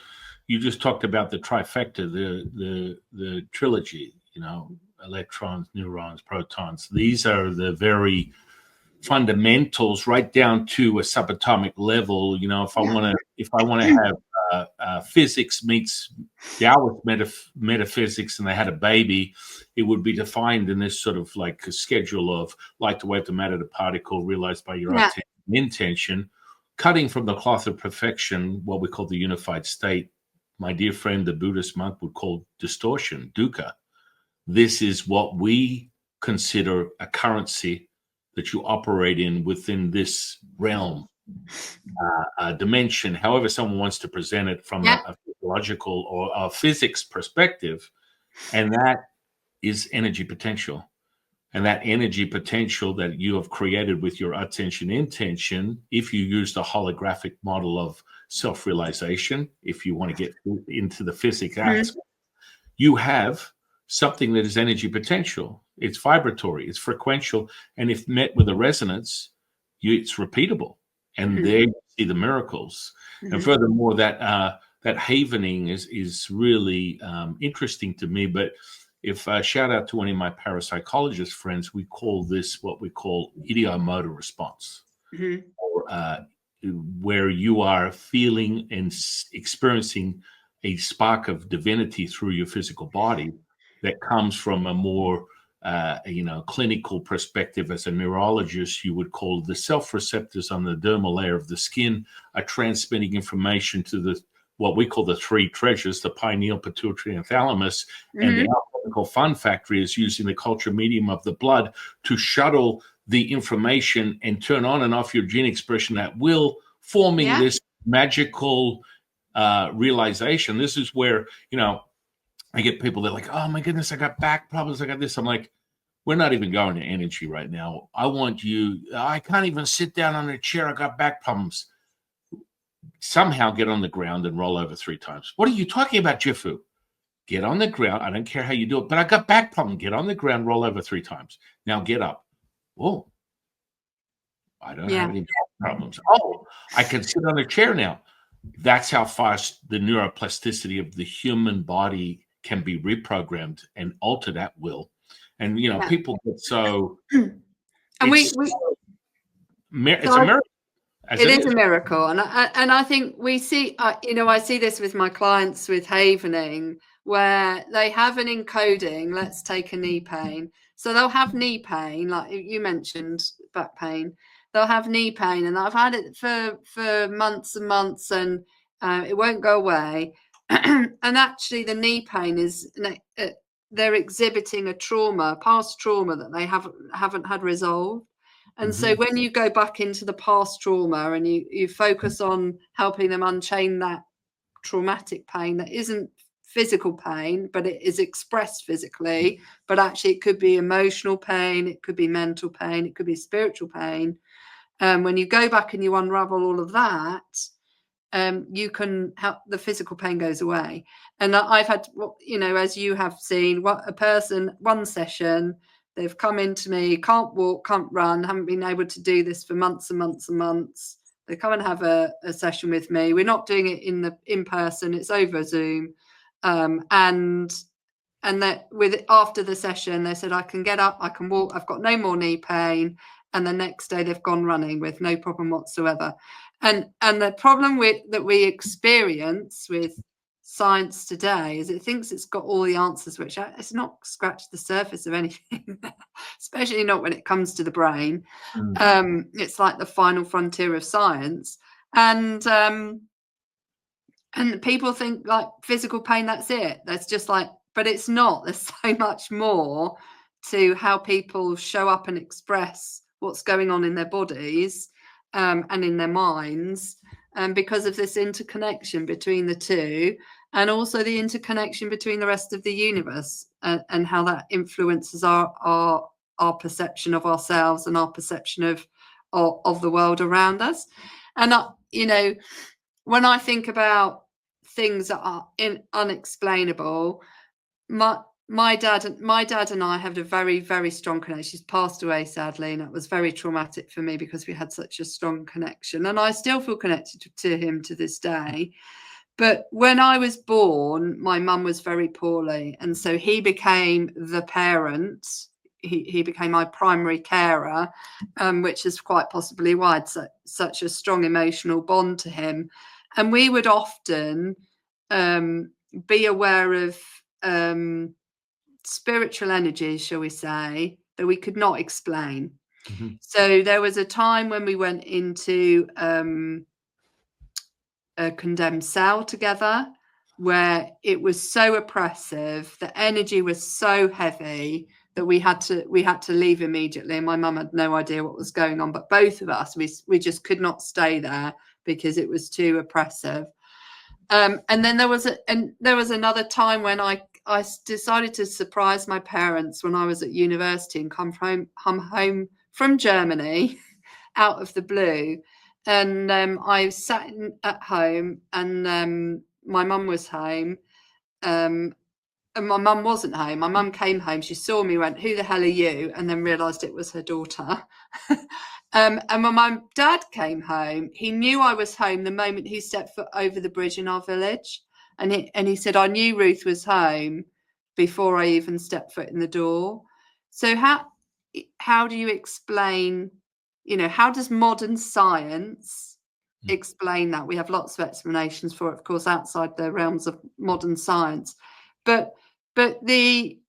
you just talked about the trifecta, the trilogy. Electrons, neurons, protons. These are the very fundamentals, right down to a subatomic level. If I want to have physics meets Taoist metaphysics, and they had a baby, it would be defined in this sort of like a schedule of light to wave to matter to particle, realized by your intention, cutting from the cloth of perfection, what we call the unified state. My dear friend, the Buddhist monk, would call distortion, dukkha. this is what we consider a currency that you operate in within this realm, dimension, however someone wants to present it from a physiological or a physics perspective. And that is energy potential. And that energy potential that you have created with your attention intention, if you use the holographic model of self-realization, if you want to get into the physics aspect, you have something that is energy potential. It's vibratory, it's frequential, and if met with a resonance, it's repeatable. And there you see the miracles. And furthermore, that havening is really interesting to me. But if shout out to one of my parapsychologist friends, we call this what we call ideomotor response, or where you are feeling and experiencing a spark of divinity through your physical body that comes from a more clinical perspective. As a neurologist, you would call the self-receptors on the dermal layer of the skin are transmitting information to what we call the three treasures, the pineal, pituitary, and thalamus. And the alchemical fun factory is using the culture medium of the blood to shuttle the information and turn on and off your gene expression at will, forming this magical realization. This is where, I get people that are like, oh my goodness, I got back problems, I got this. I'm like, we're not even going to energy right now. I can't even sit down on a chair, I got back problems. Somehow get on the ground and roll over 3 times. What are you talking about, Jifu? Get on the ground. I don't care how you do it, but I got back problem. Get on the ground, roll over 3 times. Now get up. Oh, I don't have any back problems. Oh, I can sit on a chair now. That's how fast the neuroplasticity of the human body can be reprogrammed and altered at will. And, people get so... And it's a miracle. It is a miracle. And I think we see, I see this with my clients with havening, where they have an encoding. Let's take a knee pain. So they'll have knee pain, like you mentioned, back pain. They'll have knee pain, and I've had it for months and months, and it won't go away. And actually, the knee pain is they're exhibiting a past trauma that they haven't had resolved. And so when you go back into the past trauma and you focus on helping them unchain that traumatic pain that isn't physical pain, but it is expressed physically, but actually it could be emotional pain, it could be mental pain, it could be spiritual pain. When you go back and you unravel all of that, you can help, the physical pain goes away. And I've had, as you have seen, one session, they've come into me, can't walk, can't run, haven't been able to do this for months and months and months. They come and have a session with me. We're not doing it in person, it's over Zoom. And that after the session, they said, I can get up, I can walk, I've got no more knee pain. And the next day they've gone running with no problem whatsoever. And the problem that we experience with science today is it thinks it's got all the answers, which it's not scratched the surface of anything, especially not when it comes to the brain. It's like the final frontier of science. And people think like physical pain, that's it. That's just like, but it's not. There's so much more to how people show up and express what's going on in their bodies and in their minds, because of this interconnection between the two, and also the interconnection between the rest of the universe, and how that influences our perception of ourselves and our perception of the world around us. And when I think about things that are unexplainable, my dad and I had a very, very strong connection. He's passed away, sadly, and it was very traumatic for me because we had such a strong connection. And I still feel connected to him to this day. But when I was born, my mum was very poorly. And so he became the parent. He became my primary carer, which is quite possibly why it's such a strong emotional bond to him. And we would often be aware of spiritual energies, shall we say, that we could not explain. So there was a time when we went into a condemned cell together, where it was so oppressive, the energy was so heavy that we had to leave immediately. And my mum had no idea what was going on, but both of us, we just could not stay there because it was too oppressive. And then there was another time when I decided to surprise my parents when I was at university and come home from Germany out of the blue. And I sat at home, and my mum was home, and my mum wasn't home. My mum came home. She saw me, went, "Who the hell are you?" And then realised it was her daughter. And my dad came home. He knew I was home the moment he stepped foot over the bridge in our village. And he said, "I knew Ruth was home before I even stepped foot in the door." So how do you explain, how does modern science explain that? We have lots of explanations for it, of course, outside the realms of modern science. But we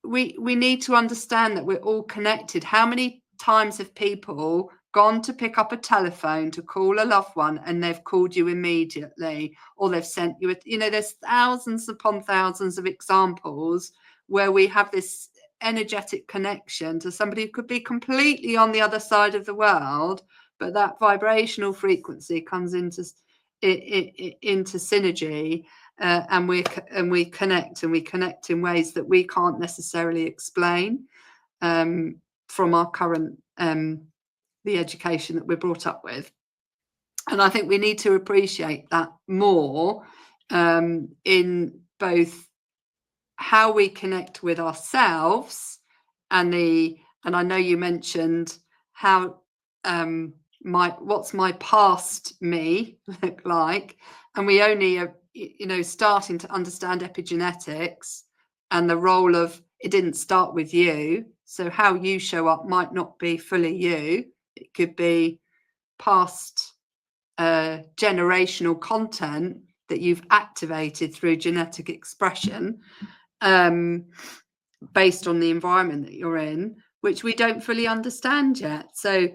need to understand that we're all connected. How many times have people gone to pick up a telephone to call a loved one and they've called you immediately, or they've sent you there's thousands upon thousands of examples where we have this energetic connection to somebody who could be completely on the other side of the world, but that vibrational frequency comes into synergy, and we connect in ways that we can't necessarily explain from our current the education that we're brought up with. And I think we need to appreciate that more, in both how we connect with ourselves and I know you mentioned how what's my past me look like, and we only are starting to understand epigenetics and the role of it didn't start with you, so how you show up might not be fully you. It could be past generational content that you've activated through genetic expression, based on the environment that you're in, which we don't fully understand yet. So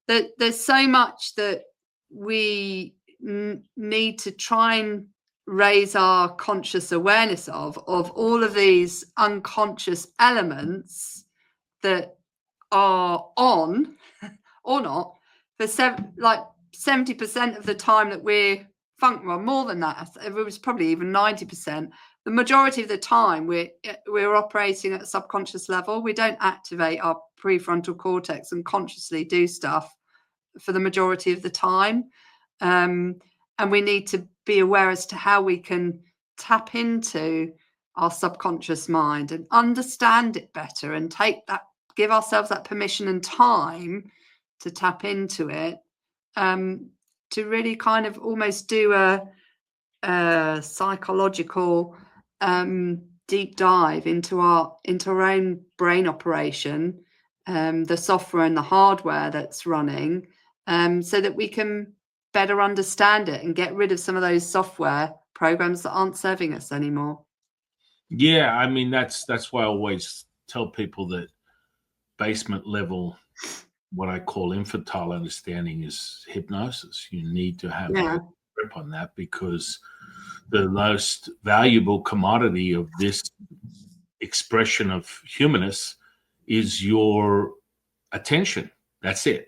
there's so much that we need to try and raise our conscious awareness of all of these unconscious elements that are on or not for 70% of the time that we're well, more than that. It was probably even 90%. The majority of the time we're operating at a subconscious level. We don't activate our prefrontal cortex and consciously do stuff for the majority of the time. And we need to be aware as to how we can tap into our subconscious mind and understand it better, and give ourselves that permission and time to tap into it, to really kind of almost do a psychological deep dive into our own brain operation, the software and the hardware that's running, so that we can better understand it and get rid of some of those software programs that aren't serving us anymore. Yeah, I mean, that's why I always tell people that basement level, what I call infantile understanding, is hypnosis. You need to have a grip on that, because the most valuable commodity of this expression of humanness is your attention. That's it.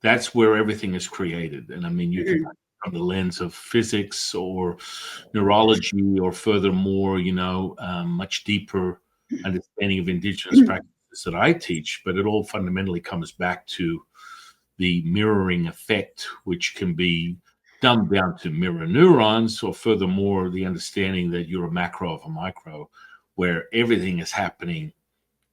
That's where everything is created. And I mean, you can from the lens of physics or neurology, or furthermore, much deeper understanding of indigenous practices that I teach, but it all fundamentally comes back to the mirroring effect, which can be dumbed down to mirror neurons, or furthermore, the understanding that you're a macro of a micro, where everything is happening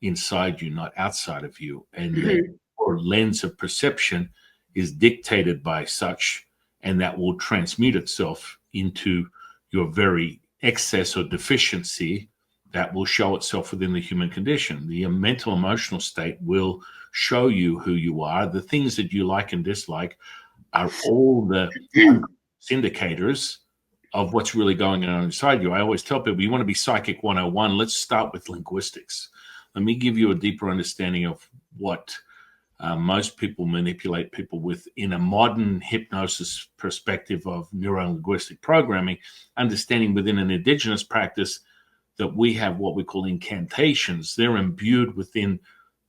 inside you, not outside of you. And your lens of perception is dictated by such, and that will transmute itself into your very excess or deficiency that will show itself within the human condition. The mental emotional state will show you who you are. The things that you like and dislike are all the indicators of what's really going on inside you. I always tell people, you want to be Psychic 101, let's start with linguistics. Let me give you a deeper understanding of what Most people manipulate people in a modern hypnosis perspective of neuro-linguistic programming, understanding within an indigenous practice that we have what we call incantations. They're imbued within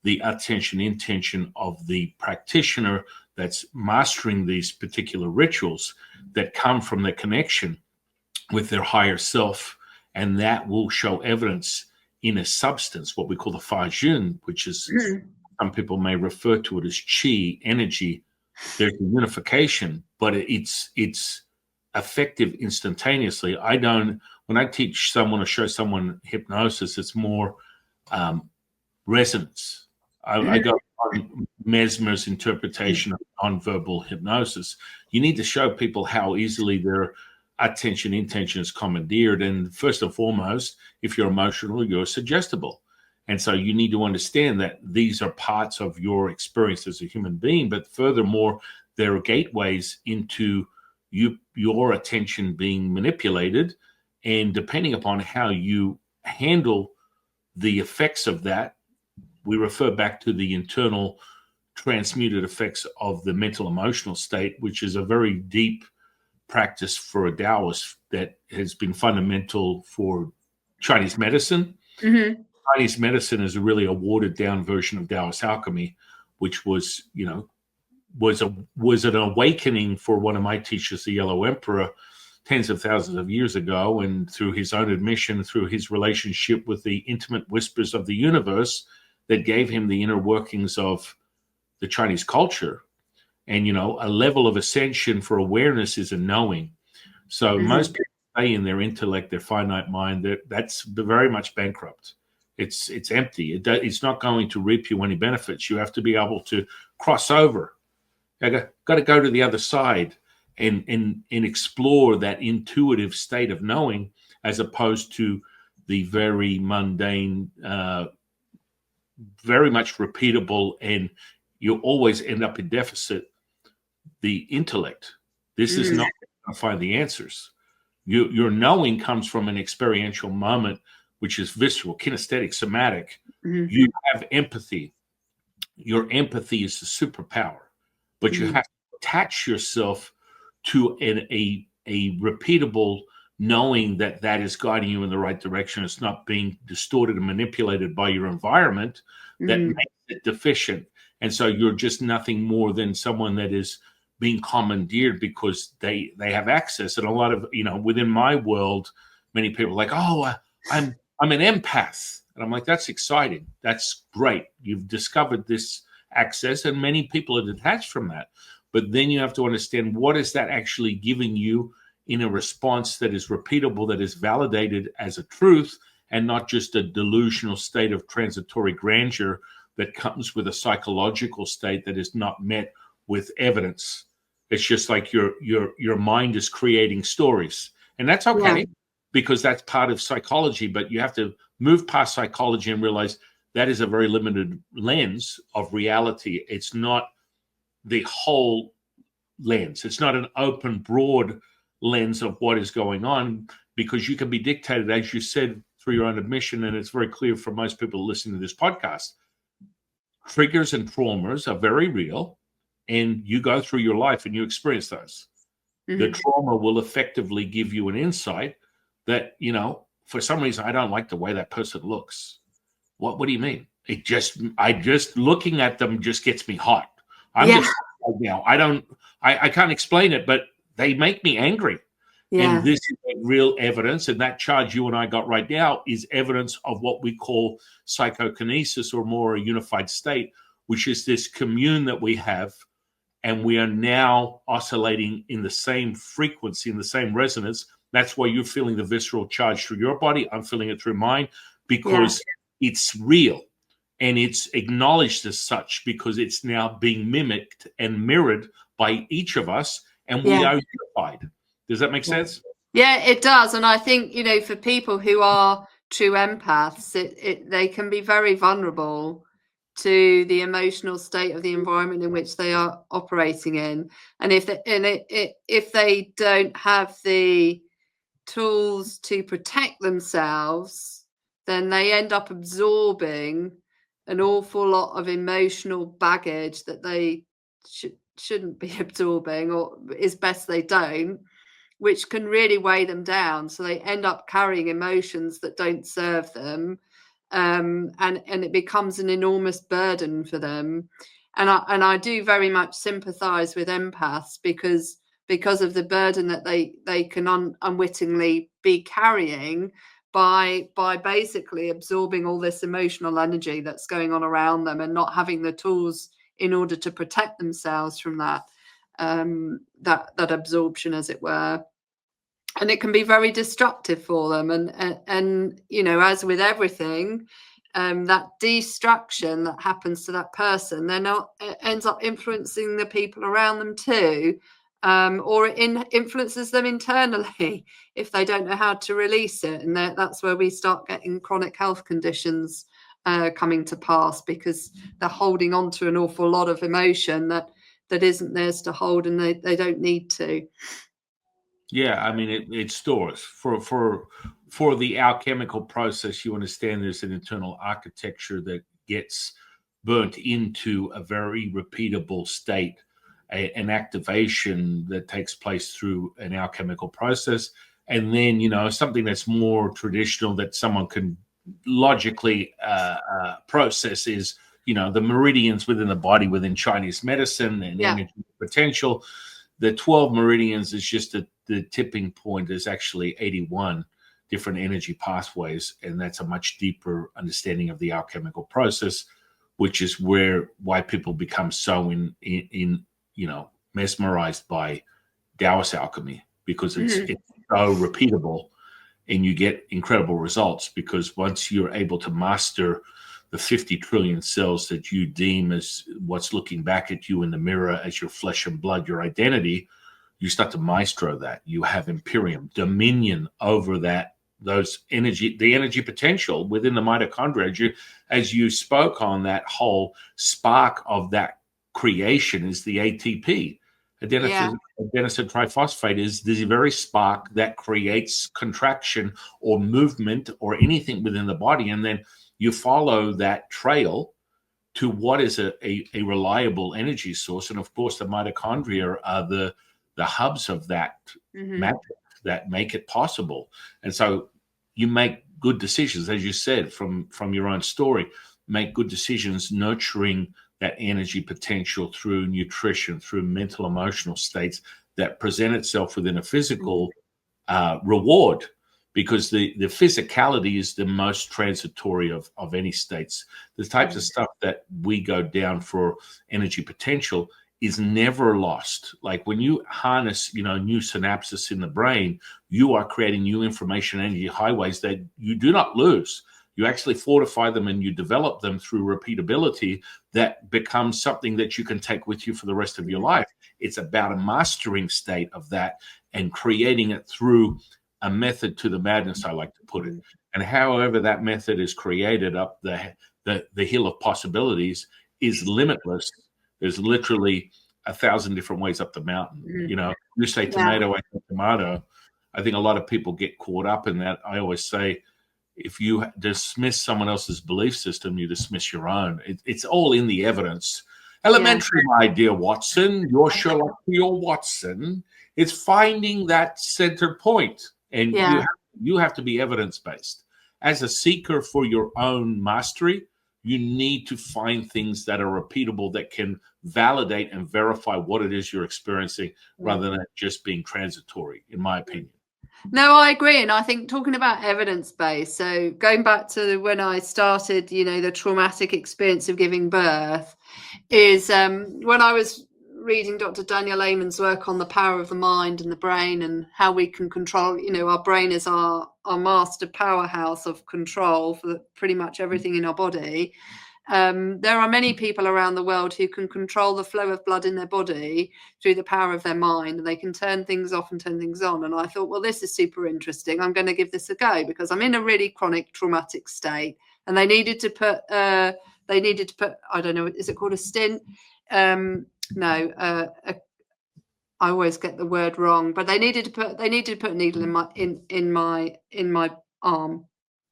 the attention intention of the practitioner that's mastering these particular rituals that come from the connection with their higher self, and that will show evidence in a substance, what we call the Fa Jun, which is some people may refer to it as chi, energy. There's a unification, but it's effective instantaneously. When I teach someone or show someone hypnosis, it's more resonance. I go on Mesmer's interpretation of nonverbal hypnosis. You need to show people how easily their attention intention is commandeered. And first and foremost, if you're emotional, you're suggestible. And so you need to understand that these are parts of your experience as a human being, but furthermore, there are gateways into your attention being manipulated. And depending upon how you handle the effects of that, we refer back to the internal transmuted effects of the mental emotional state, which is a very deep practice for a Taoist that has been fundamental for Chinese medicine. Mm-hmm. Chinese medicine is a really a watered down version of Taoist alchemy, which was an awakening for one of my teachers, the Yellow Emperor, tens of thousands of years ago. And through his own admission, through his relationship with the intimate whispers of the universe, that gave him the inner workings of the Chinese culture. And, a level of ascension for awareness is a knowing. So most people stay in their intellect, their finite mind, that's very much bankrupt. It's empty. It's not going to reap you any benefits. You have to be able to cross over. You got to go to the other side and explore that intuitive state of knowing, as opposed to the very mundane, very much repeatable, and you always end up in deficit, the intellect. This is not going to find the answers. Your knowing comes from an experiential moment, which is visceral, kinesthetic, somatic. You have empathy. Your empathy is the superpower, but you have to attach yourself to a repeatable knowing that is guiding you in the right direction. It's not being distorted and manipulated by your environment that makes it deficient. And so you're just nothing more than someone that is being commandeered because they have access. And a lot of, within my world, many people are like, oh, I'm an empath. And I'm like, that's exciting. That's great. You've discovered this access, and many people are detached from that. But then you have to understand, what is that actually giving you in a response that is repeatable, that is validated as a truth, and not just a delusional state of transitory grandeur that comes with a psychological state that is not met with evidence. It's just like your mind is creating stories, and that's okay, because that's part of psychology. But you have to move past psychology and realize that is a very limited lens of reality. It's not the whole lens. It's not an open, broad lens of what is going on, because you can be dictated, as you said, through your own admission. And it's very clear for most people listening to this podcast. Triggers and traumas are very real, and you go through your life and you experience those. The trauma will effectively give you an insight that, for some reason, I don't like the way that person looks. What do you mean? I just looking at them just gets me hot. I can't explain it, but they make me angry. Yeah. And this is real evidence, and that charge you and I got right now is evidence of what we call psychokinesis, or more a unified state, which is this commune that we have, and we are now oscillating in the same frequency, in the same resonance. That's why you're feeling the visceral charge through your body. I'm feeling it through mine, because it's real, and it's acknowledged as such, because it's now being mimicked and mirrored by each of us, and we are unified. Does that make sense? Yeah, it does. And I think, for people who are true empaths, they can be very vulnerable to the emotional state of the environment in which they are operating in. And if they don't have the tools to protect themselves, then they end up absorbing an awful lot of emotional baggage that they shouldn't be absorbing, or is best they don't, which can really weigh them down. So they end up carrying emotions that don't serve them, and it becomes an enormous burden for them. And I do very much sympathise with empaths because of the burden that they can unwittingly be carrying by basically absorbing all this emotional energy that's going on around them and not having the tools in order to protect themselves from that absorption, as it were. And it can be very destructive for them. And you know, as with everything, that destruction that happens to that person, it ends up influencing the people around them too, or it influences them internally if they don't know how to release it. And that's where we start getting chronic health conditions coming to pass, because they're holding on to an awful lot of emotion that isn't theirs to hold, and they don't need to. Yeah, I mean, it stores for the alchemical process. You understand there's an internal architecture that gets burnt into a very repeatable state, an activation that takes place through an alchemical process. And then, you know, something that's more traditional that someone can logically process is, you know, the meridians within the body within Chinese medicine and energy potential. The 12 meridians is just the tipping point. There's actually 81 different energy pathways, and that's a much deeper understanding of the alchemical process, which is why people become so in you know, mesmerized by Taoist alchemy, because it's so repeatable and you get incredible results. Because once you're able to master the 50 trillion cells that you deem as what's looking back at you in the mirror as your flesh and blood, your identity, you start to maestro that. You have imperium, dominion over the energy potential within the mitochondria. As you spoke on, that whole spark of that creation is the ATP. Adenosine triphosphate is the very spark that creates contraction or movement or anything within the body. And then you follow that trail to what is a reliable energy source. And of course, the mitochondria are the hubs of that magic that make it possible. And so you make good decisions, as you said, from your own story, make good decisions, nurturing that energy potential through nutrition, through mental, emotional states that present itself within a physical reward. Because the physicality is the most transitory of any states. The types of stuff that we go down for energy potential is never lost. Like when you harness, you know, new synapses in the brain, you are creating new information energy highways that you do not lose. You actually fortify them and you develop them through repeatability that becomes something that you can take with you for the rest of your life. It's about a mastering state of that and creating it through a method to the madness, I like to put it. And however that method is created up the hill of possibilities is limitless. There's literally 1,000 different ways up the mountain. You know, you say tomato, I say tomato. I think a lot of people get caught up in that. I always say, if you dismiss someone else's belief system, you dismiss your own. It's all in the evidence. Elementary, my dear Watson, your Sherlock, your Watson. It's finding that center point. And you have to be evidence-based. As a seeker for your own mastery, you need to find things that are repeatable, that can validate and verify what it is you're experiencing, rather than just being transitory, in my opinion. No, I agree. And I think talking about evidence-based, so going back to when I started, you know, the traumatic experience of giving birth, is when I was reading Dr. Daniel Amen's work on the power of the mind and the brain and how we can control, you know, our brain is our master powerhouse of control for pretty much everything in our body. There are many people around the world who can control the flow of blood in their body through the power of their mind, and they can turn things off and turn things on. And I thought, well, this is super interesting. I'm going to give this a go, because I'm in a really chronic traumatic state, and they needed to put I don't know, is it called a stint? I always get the word wrong, but they needed to put a needle in my arm.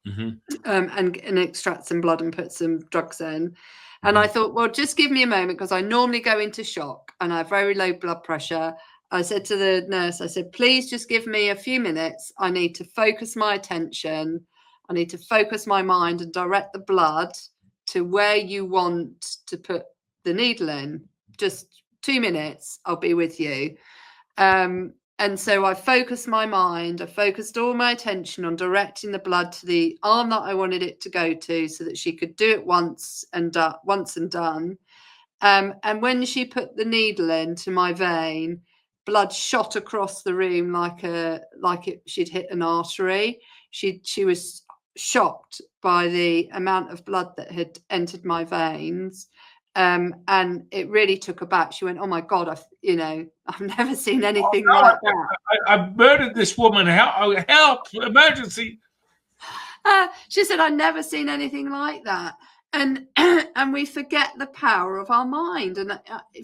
and extract some blood and put some drugs in. And I thought, well, just give me a moment, because I normally go into shock and I have very low blood pressure. I said to the nurse, I said, please just give me a few minutes. I need to focus my attention. I need to focus my mind and direct the blood to where you want to put the needle in. Just 2 minutes, I'll be with you. And so I focused my mind, I focused all my attention on directing the blood to the arm that I wanted it to go to, so that she could do it once and done. And when she put the needle into my vein, blood shot across the room she'd hit an artery. She was shocked by the amount of blood that had entered my veins. And it really took her back. She went, "Oh my God, I've never seen anything like that. I've murdered this woman. Help! Emergency!" She said, "I've never seen anything like that." And we forget the power of our mind. And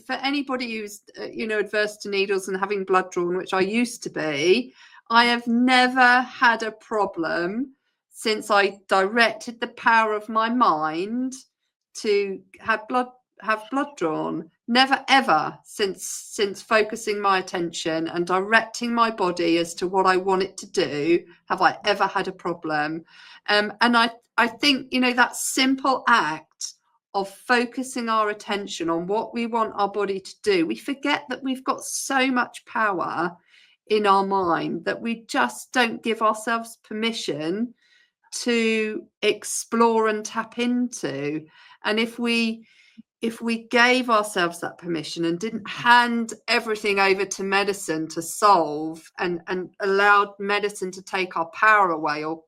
for anybody who's adverse to needles and having blood drawn, which I used to be, I have never had a problem since I directed the power of my mind to have blood drawn. Never ever since focusing my attention and directing my body as to what I want it to do have I ever had a problem. And I think that simple act of focusing our attention on what we want our body to do, we forget that we've got so much power in our mind that we just don't give ourselves permission to explore and tap into. And if we gave ourselves that permission and didn't hand everything over to medicine to solve, and allowed medicine to take our power away, or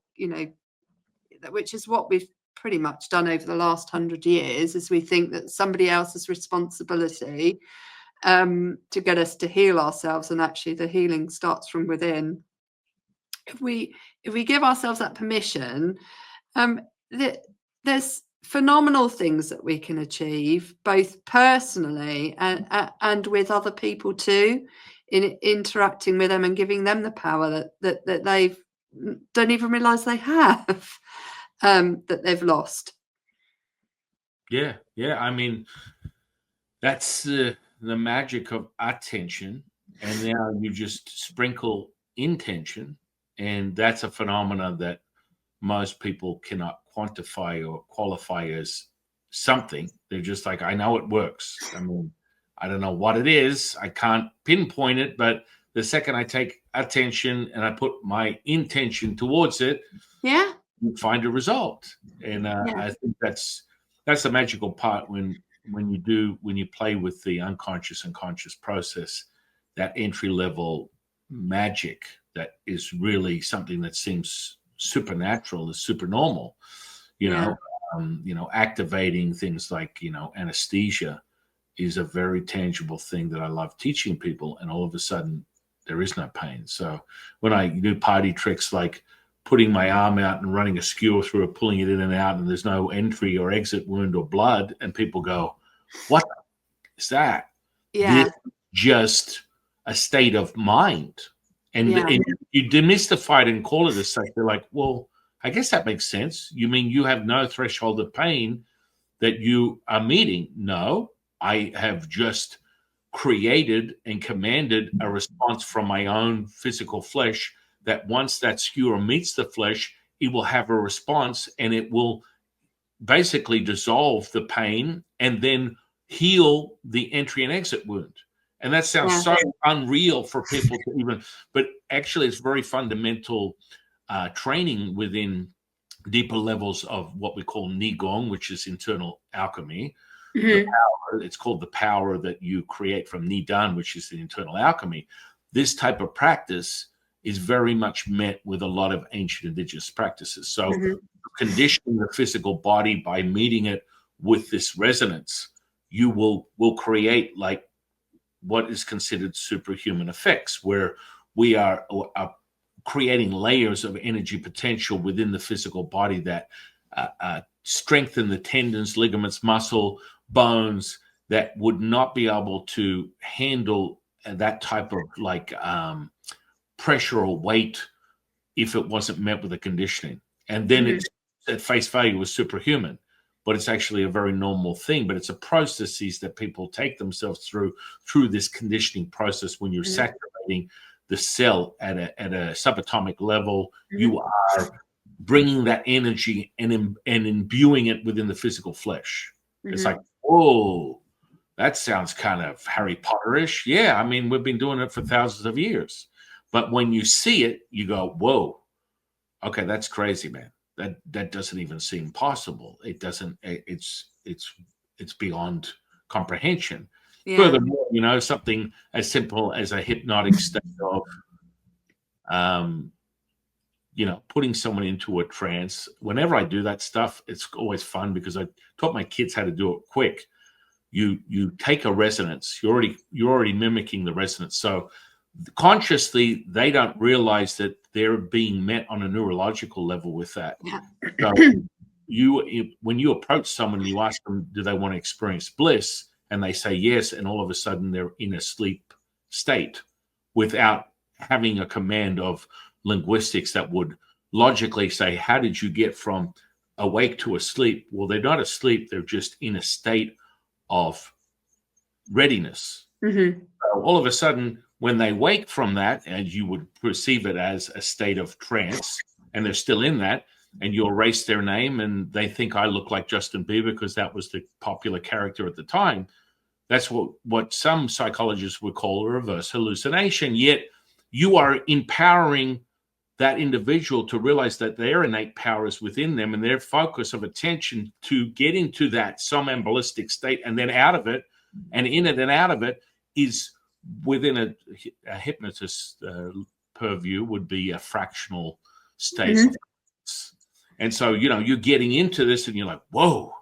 which is what we've pretty much done over the last 100 years, is we think that somebody else's responsibility to get us to heal ourselves, and actually the healing starts from within. If we give ourselves that permission, there's phenomenal things that we can achieve, both personally and with other people too, in interacting with them and giving them the power that they don't even realize they have, that they've lost. Yeah. I mean, that's the magic of attention. And now you just sprinkle intention, and that's a phenomenon that most people cannot quantify or qualify as something. They're just like, I know it works. I mean, I don't know what it is. I can't pinpoint it, but the second I take attention and I put my intention towards it, you find a result. And I think that's the magical part when you play with the unconscious and conscious process, that entry level magic that is really something that seems supernatural, is super normal. Activating things like anesthesia is a very tangible thing that I love teaching people, and all of a sudden there is no pain. So when I do party tricks like putting my arm out and running a skewer through it, pulling it in and out, and there's no entry or exit wound or blood, and people go, "What is that?" This is just a state of mind. And you demystify it and call it as such. They're like, "Well, I guess that makes sense. You mean you have no threshold of pain that you are meeting?" No, I have just created and commanded a response from my own physical flesh that once that skewer meets the flesh, it will have a response, and it will basically dissolve the pain and then heal the entry and exit wound. And that sounds so unreal for people to even, but actually it's very fundamental training within deeper levels of what we call Nigong, which is internal alchemy. The power, it's called the power that you create from Nidan, which is the internal alchemy. This type of practice is very much met with a lot of ancient indigenous practices. So conditioning the physical body by meeting it with this resonance, you will create like what is considered superhuman effects, where we are creating layers of energy potential within the physical body that strengthen the tendons, ligaments, muscle, bones that would not be able to handle that type of like pressure or weight if it wasn't met with a conditioning. and then it's at face value was superhuman, but it's actually a very normal thing. But it's a processes that people take themselves through this conditioning process. When you're saturating the cell at a subatomic level, you are bringing that energy and imbuing it within the physical flesh. It's like, whoa, that sounds kind of Harry Potter-ish. Yeah, I mean, we've been doing it for thousands of years. But when you see it, you go, whoa, okay, that's crazy, man. That doesn't even seem possible. It doesn't, it's beyond comprehension. Yeah. Furthermore, you know, something as simple as a hypnotic state of, you know, putting someone into a trance. Whenever I do that stuff, it's always fun because I taught my kids how to do it quick. You take a resonance. You're already mimicking the resonance. So consciously, they don't realize that they're being met on a neurological level with that. Yeah. So when you approach someone, you ask them, do they want to experience bliss? And they say yes, and all of a sudden they're in a sleep state without having a command of linguistics that would logically say, how did you get from awake to asleep? Well, they're not asleep. They're just in a state of readiness. So all of a sudden, when they wake from that, and you would perceive it as a state of trance, and they're still in that, and you erase their name, and they think I look like Justin Bieber because that was the popular character at the time. That's what some psychologists would call a reverse hallucination. Yet you are empowering that individual to realize that their innate power is within them, and their focus of attention to get into that somnambulistic state and then out of it, and in it and out of it, is within a hypnotist purview would be a fractional state. And so, you know, you're getting into this and you're like, whoa,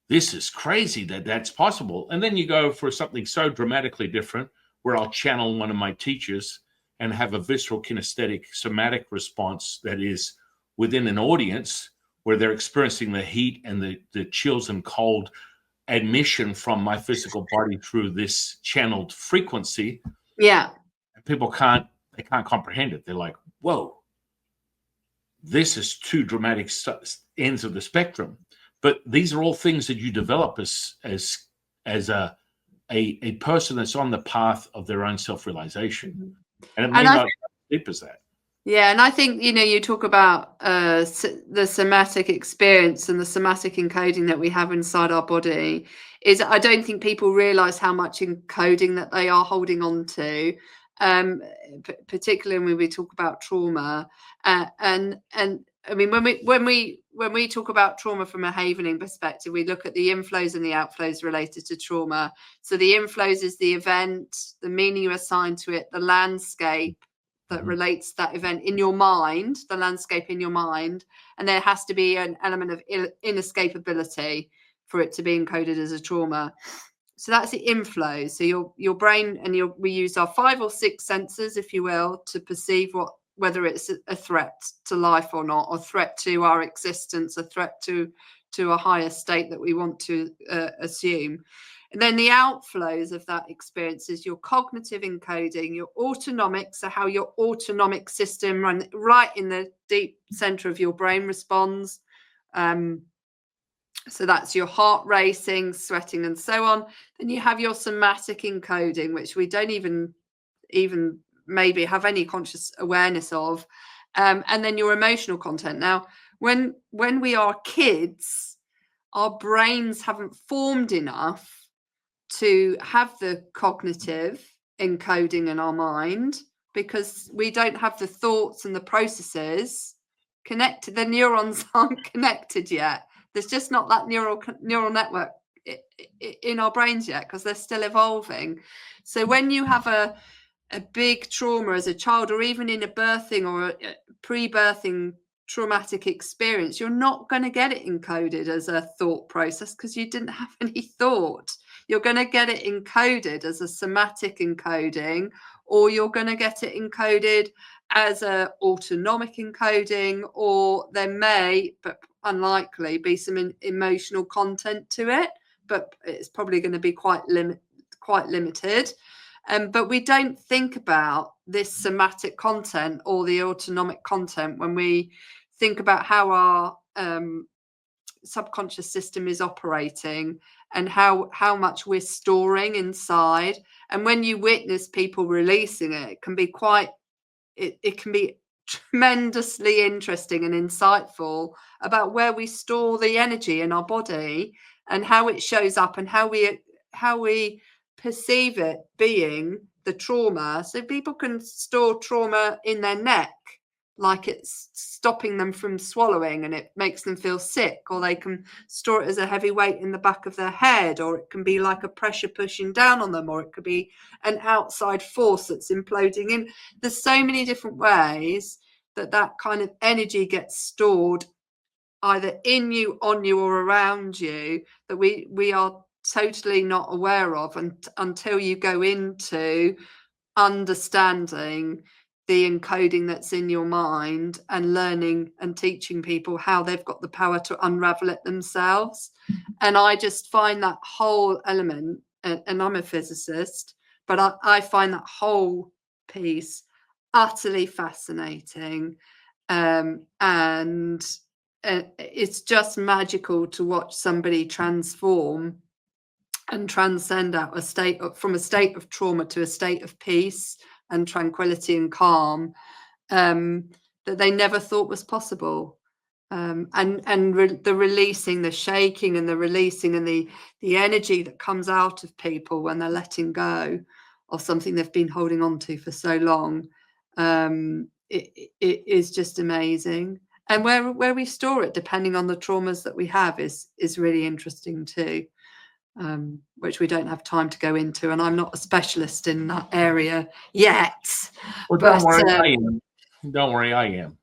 this is crazy that's possible. And then you go for something so dramatically different where I'll channel one of my teachers and have a visceral kinesthetic somatic response that is within an audience where they're experiencing the heat and the chills and cold admission from my physical body through this channeled frequency. Yeah. And people can't comprehend it. They're like, whoa, this is two dramatic ends of the spectrum. But these are all things that you develop as a person that's on the path of their own self-realization. And it may not be as deep as that. Yeah, and I think, you know, you talk about the somatic experience and the somatic encoding that we have inside our body. I don't think people realize how much encoding that they are holding on to, particularly when we talk about trauma. And I mean, when we talk about trauma from a havening perspective, we look at the inflows and the outflows related to trauma. So the inflows is the event, the meaning you assign to it, the landscape that relates to that event in your mind, the landscape in your mind, and there has to be an element of inescapability for it to be encoded as a trauma. So that's the inflows. So your brain and we use our 5 or 6 senses, if you will, to perceive whether it's a threat to life or not, or threat to our existence, a threat to a higher state that we want to assume. And then the outflows of that experience is your cognitive encoding, your autonomic, so how your autonomic system right in the deep center of your brain responds. So that's your heart racing, sweating, and so on. Then you have your somatic encoding, which we don't even maybe have any conscious awareness of. And then your emotional content. Now, when we are kids, our brains haven't formed enough to have the cognitive encoding in our mind because we don't have the thoughts and the processes connected. The neurons aren't connected yet. There's just not that neural network in our brains yet because they're still evolving. So when you have a big trauma as a child, or even in a birthing or a pre-birthing traumatic experience, you're not going to get it encoded as a thought process because you didn't have any thought. You're going to get it encoded as a somatic encoding, or you're going to get it encoded as a autonomic encoding, or there may, but unlikely, be some emotional content to it, but it's probably going to be quite limited. But we don't think about this somatic content or the autonomic content when we think about how our subconscious system is operating and how much we're storing inside. And when you witness people releasing it, it can be tremendously interesting and insightful about where we store the energy in our body and how it shows up and how we perceive it being the trauma. So people can store trauma in their neck, like it's stopping them from swallowing and it makes them feel sick, or they can store it as a heavy weight in the back of their head, or it can be like a pressure pushing down on them, or it could be an outside force that's imploding in. There's so many different ways that kind of energy gets stored either in you, on you, or around you, that we are totally not aware of until you go into understanding the encoding that's in your mind and learning and teaching people how they've got the power to unravel it themselves. And I just find that whole element, and I'm a physicist, but I find that whole piece utterly fascinating. And it's just magical to watch somebody transform and transcend out from a state of trauma to a state of peace and tranquility and calm, that they never thought was possible. The releasing, the shaking and the releasing and the energy that comes out of people when they're letting go of something they've been holding on to for so long, it is just amazing. And where we store it, depending on the traumas that we have, is really interesting too. Which we don't have time to go into, and I'm not a specialist in that area yet. Well, don't worry, I am. Don't worry, I am.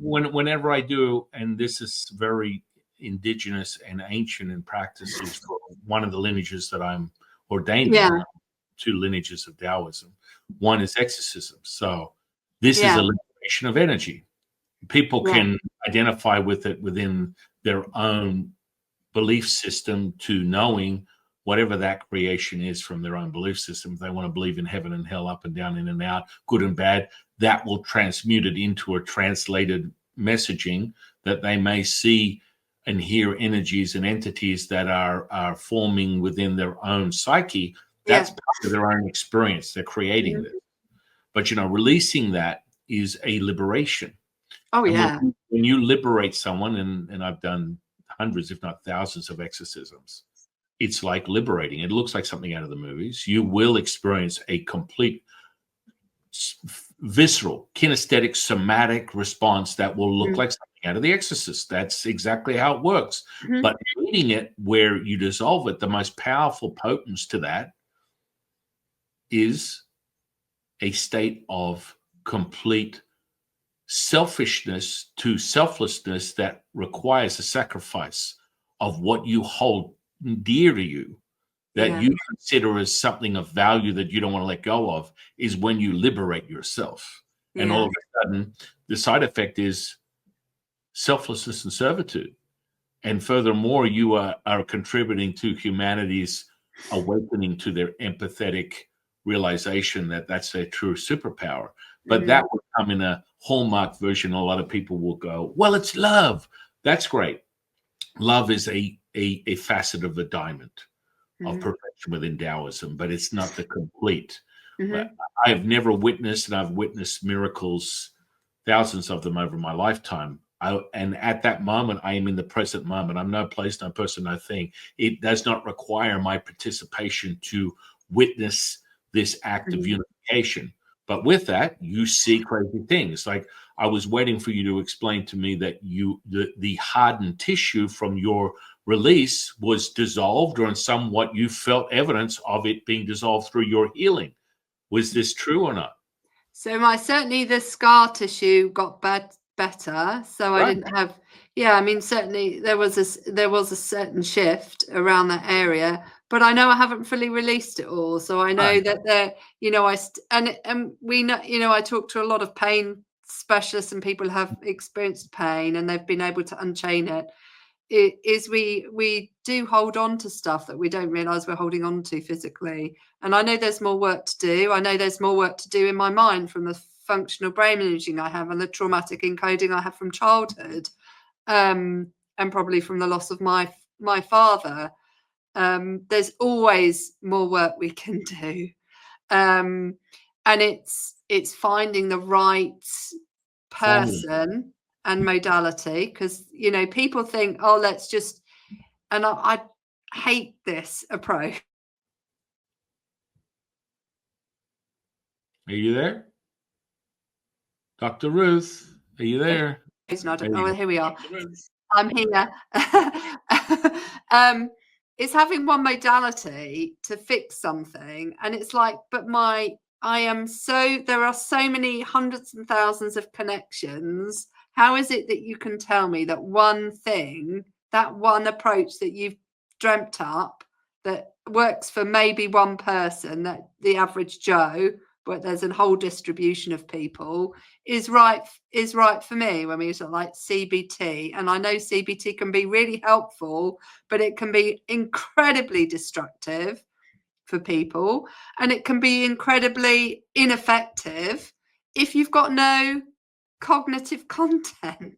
Whenever I do, and this is very indigenous and ancient in practices for one of the lineages that I'm ordained in, 2 lineages of Taoism. One is exorcism. So this is a liberation of energy. People can identify with it within their own belief system, to knowing whatever that creation is from their own belief system. If they want to believe in heaven and hell, up and down, in and out, good and bad, that will transmute it into a translated messaging that they may see and hear energies and entities that are forming within their own psyche. That's part of their own experience. They're creating this. But, releasing that is a liberation. Oh, yeah. When you liberate someone, and I've done hundreds, if not thousands, of exorcisms, it's like liberating. It looks like something out of the movies. You will experience a complete visceral, kinesthetic, somatic response that will look like something out of The Exorcist. That's exactly how it works. But reading it where you dissolve it, the most powerful potence to that is a state of complete selfishness to selflessness that requires a sacrifice of what you hold dear to you, that you consider as something of value that you don't want to let go of, is when you liberate yourself. And all of a sudden, the side effect is selflessness and servitude. And furthermore, you are contributing to humanity's awakening to their empathetic realization that that's their true superpower. But that would come in a Hallmark version. A lot of people will go, well, it's love. That's great. Love is a facet of the diamond of perfection within Taoism, but it's not the complete. I have never witnessed, and I've witnessed miracles, thousands of them over my lifetime. And at that moment, I am in the present moment. I'm no place, no person, no thing. It does not require my participation to witness this act of unification. But with that, you see crazy things. Like, I was waiting for you to explain to me that the hardened tissue from your release was dissolved, or in somewhat you felt evidence of it being dissolved through your healing. Was this true or not? So certainly the scar tissue got better. So I didn't have, certainly there was a certain shift around that area. But I know I haven't fully released it all. So I know that there, and we know, I talk to a lot of pain specialists and people who have experienced pain and they've been able to unchain it. We do hold on to stuff that we don't realize we're holding on to physically. And I know there's more work to do. I know there's more work to do in my mind from the functional brain imaging I have and the traumatic encoding I have from childhood, and probably from the loss of my father, there's always more work we can do. And it's finding the right person and modality, because, you know, people think, oh, let's just, and I hate this approach. Are you there? Dr. Ruth, are you there? Oh, here we are. I'm here. It's having one modality to fix something. And it's like, but there are so many hundreds and thousands of connections. How is it that you can tell me that one thing, that one approach that you've dreamt up that works for maybe one person, that the average Joe, but there's a whole distribution of people, is right for me? When we sort of like CBT, and I know CBT can be really helpful, but it can be incredibly destructive for people, and it can be incredibly ineffective if you've got no cognitive content.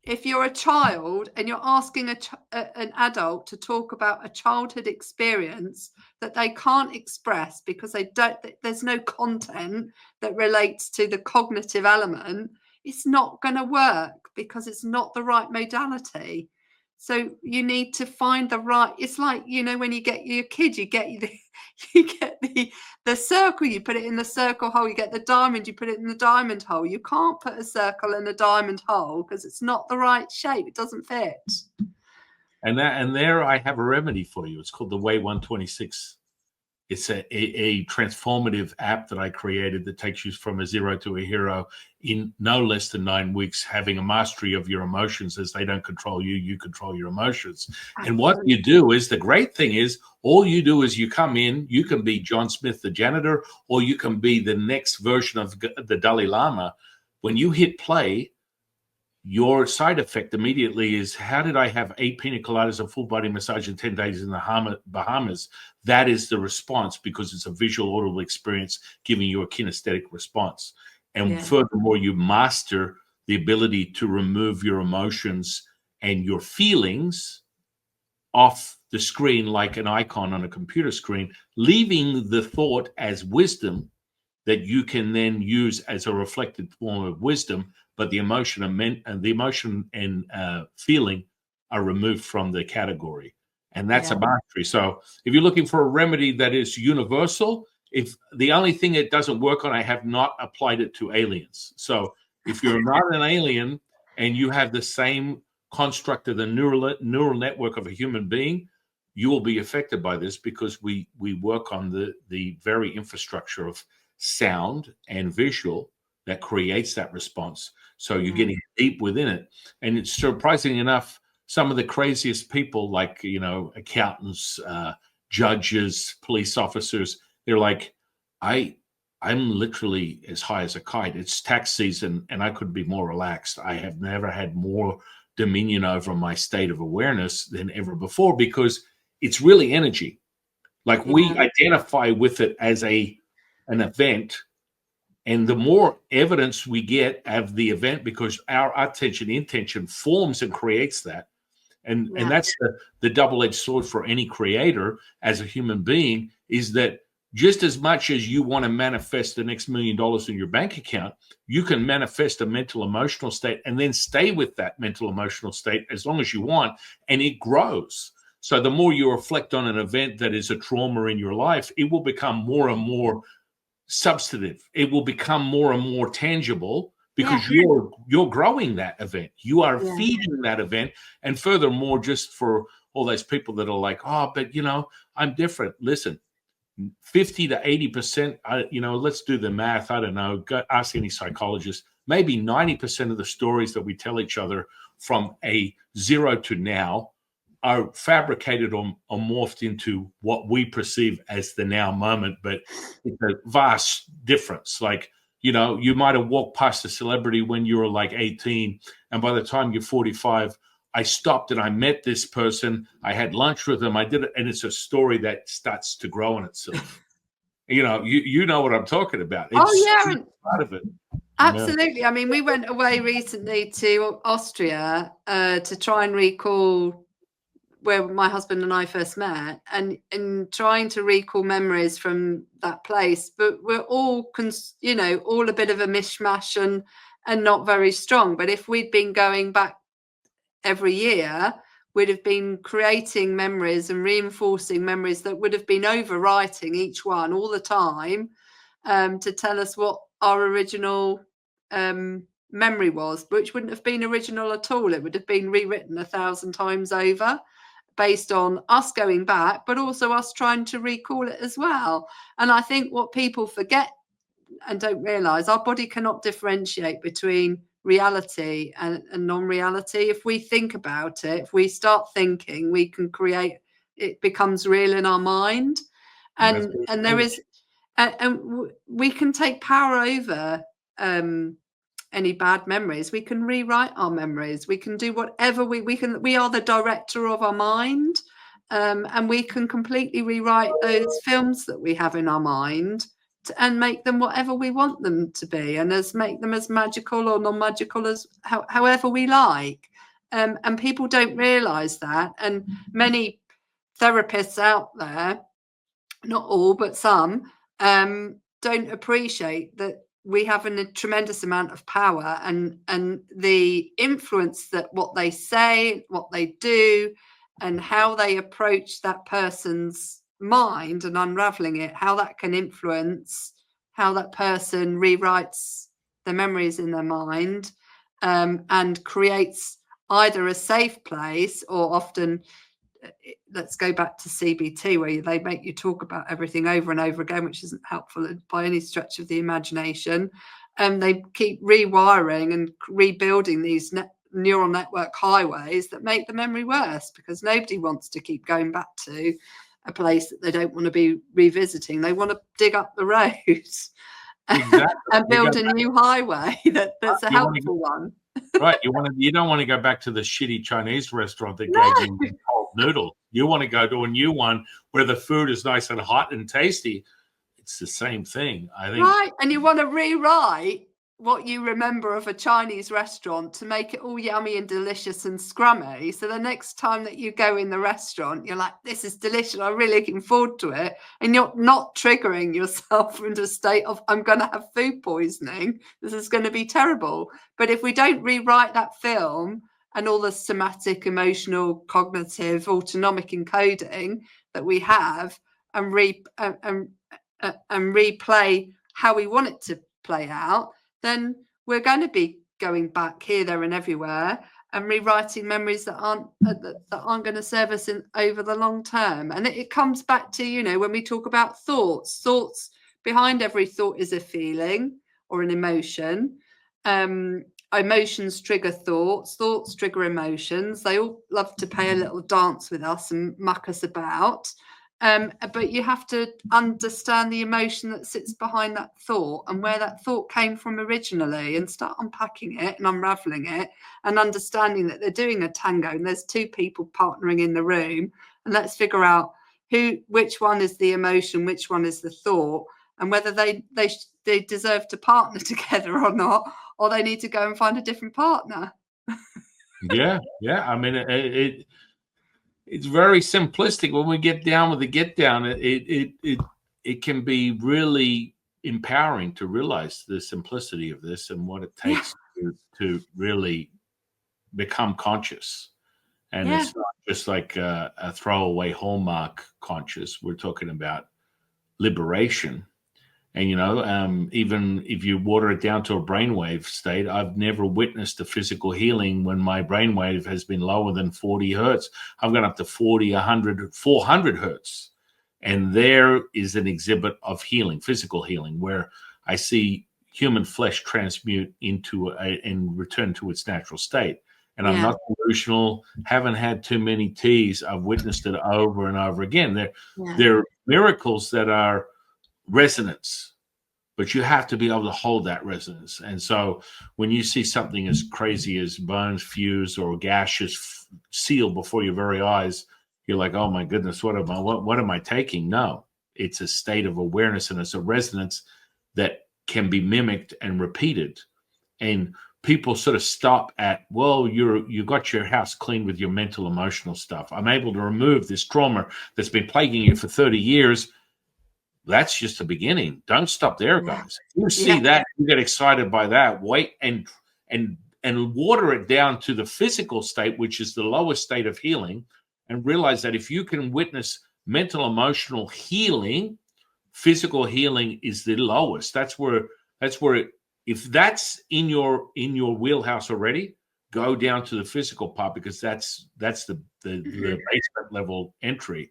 If you're a child and you're asking an adult to talk about a childhood experience that they can't express because there's no content that relates to the cognitive element, it's not going to work because it's not the right modality. So you need to find the right. It's like, you know, when you get your kid, you get the circle, you put it in the circle hole. You get the diamond, you put it in the diamond hole. You can't put a circle in a diamond hole because it's not the right shape. It doesn't fit. And there I have a remedy for you. It's called the Way 126. It's a transformative app that I created that takes you from a zero to a hero in no less than 9 weeks, having a mastery of your emotions. As they don't control you, you control your emotions. Absolutely. And what you do is, the great thing is, all you do is you come in, you can be John Smith, the janitor, or you can be the next version of the Dalai Lama. When you hit play, your side effect immediately is, how did I have 8 pina coladas, a full body massage in 10 days in the Bahamas? That is the response, because it's a visual audible experience giving you a kinesthetic response. And furthermore, you master the ability to remove your emotions and your feelings off the screen like an icon on a computer screen, leaving the thought as wisdom that you can then use as a reflected form of wisdom, but the emotion and feeling are removed from the category. And that's a mastery. So if you're looking for a remedy that is universal, if the only thing it doesn't work on, I have not applied it to aliens. So if you're not an alien and you have the same construct of the neural network of a human being, you will be affected by this, because we work on the very infrastructure of sound and visual that creates that response. So you're getting deep within it. And it's surprisingly enough, some of the craziest people, like, you know, accountants, judges, police officers, they're like, I'm literally as high as a kite. It's tax season and I could be more relaxed. I have never had more dominion over my state of awareness than ever before, because it's really energy. Like, we identify with it as an event. And the more evidence we get of the event, because our attention intention forms and creates that. And that's the double-edged sword for any creator as a human being, is that just as much as you want to manifest the next $1 million in your bank account, you can manifest a mental emotional state and then stay with that mental emotional state as long as you want, and it grows. So the more you reflect on an event that is a trauma in your life, it will become more and more substantive. It will become more and more tangible, because you're growing that event. You are feeding that event. And furthermore, just for all those people that are like, oh, but, you know, I'm different. Listen, 50 to 80%, you know, let's do the math. I don't know. Go ask any psychologist. Maybe 90% of the stories that we tell each other from a zero to now are fabricated or morphed into what we perceive as the now moment, but it's a vast difference. Like, you know, you might have walked past a celebrity when you were like 18, and by the time you're 45, I stopped and I met this person, I had lunch with them, I did it, and it's a story that starts to grow in itself. You know, you know what I'm talking about. It's part of it. Absolutely. I mean, we went away recently to Austria to try and recall where my husband and I first met, and trying to recall memories from that place. But we're all, all a bit of a mishmash and not very strong. But if we'd been going back every year, we'd have been creating memories and reinforcing memories that would have been overwriting each one all the time, to tell us what our original memory was, which wouldn't have been original at all. It would have been rewritten 1,000 times over based on us going back, but also us trying to recall it as well. And I think what people forget and don't realize, our body cannot differentiate between reality and non-reality. If we think about it, if we start thinking, we can create, it becomes real in our mind. And there is, and we can take power over any bad memories. We can rewrite our memories. We can do whatever we can. We are the director of our mind, and we can completely rewrite those films that we have in our mind and make them whatever we want them to be, and make them as magical or non-magical as however we like. And people don't realize that. And many therapists out there, not all, but some, don't appreciate that we have a tremendous amount of power, and the influence that what they say, what they do, and how they approach that person's mind and unraveling it, how that can influence how that person rewrites the memories in their mind, and creates either a safe place, or often, let's go back to CBT, where they make you talk about everything over and over again, which isn't helpful by any stretch of the imagination. And they keep rewiring and rebuilding these neural network highways that make the memory worse, because nobody wants to keep going back to a place that they don't want to be revisiting. They want to dig up the roads and build a new highway that's a helpful one. Right. You don't want to go back to the shitty Chinese restaurant that gave you cold noodle. You want to go to a new one where the food is nice and hot and tasty. It's the same thing, I think. Right. And you want to rewrite what you remember of a Chinese restaurant to make it all yummy and delicious and scrummy. So the next time that you go in the restaurant, you're like, this is delicious. I'm really looking forward to it. And you're not triggering yourself into a state of, I'm going to have food poisoning. This is going to be terrible. But if we don't rewrite that film and all the somatic, emotional, cognitive, autonomic encoding that we have, and replay how we want it to play out, then we're going to be going back here, there, and everywhere, and rewriting memories that aren't going to serve us over the long term. And it comes back to, when we talk about thoughts behind every thought is a feeling or an emotion. Emotions trigger thoughts trigger emotions. They all love to play a little dance with us and muck us about. But you have to understand the emotion that sits behind that thought and where that thought came from originally, and start unpacking it and unraveling it, and understanding that they're doing a tango and there's two people partnering in the room, and let's figure out which one is the emotion, which one is the thought, and whether they deserve to partner together or not, or they need to go and find a different partner. Yeah. I mean, it's very simplistic. When we get down with the get down, it can be really empowering to realize the simplicity of this and what it takes to really become conscious. And it's not just like a throwaway hallmark conscious. We're talking about liberation. And, even if you water it down to a brainwave state, I've never witnessed a physical healing when my brainwave has been lower than 40 hertz. I've gone up to 40, 100, 400 hertz. And there is an exhibit of healing, physical healing, where I see human flesh transmute into and return to its natural state. And I'm not delusional, haven't had too many teas. I've witnessed it over and over again. There are miracles that are resonance, but you have to be able to hold that resonance. And so when you see something as crazy as bones fuse or gaseous seal before your very eyes, you're like, oh my goodness, what am I taking? No, it's a state of awareness, and it's a resonance that can be mimicked and repeated. And people sort of stop at, well, you got your house clean with your mental, emotional stuff. I'm able to remove this trauma that's been plaguing you for 30 years. That's just the beginning. Don't stop there, guys. If you see that, you get excited by that. Wait and water it down to the physical state, which is the lowest state of healing, and realize that if you can witness mental, emotional healing, physical healing is the lowest. That's where if that's in your wheelhouse already, go down to the physical part, because that's the basement level entry,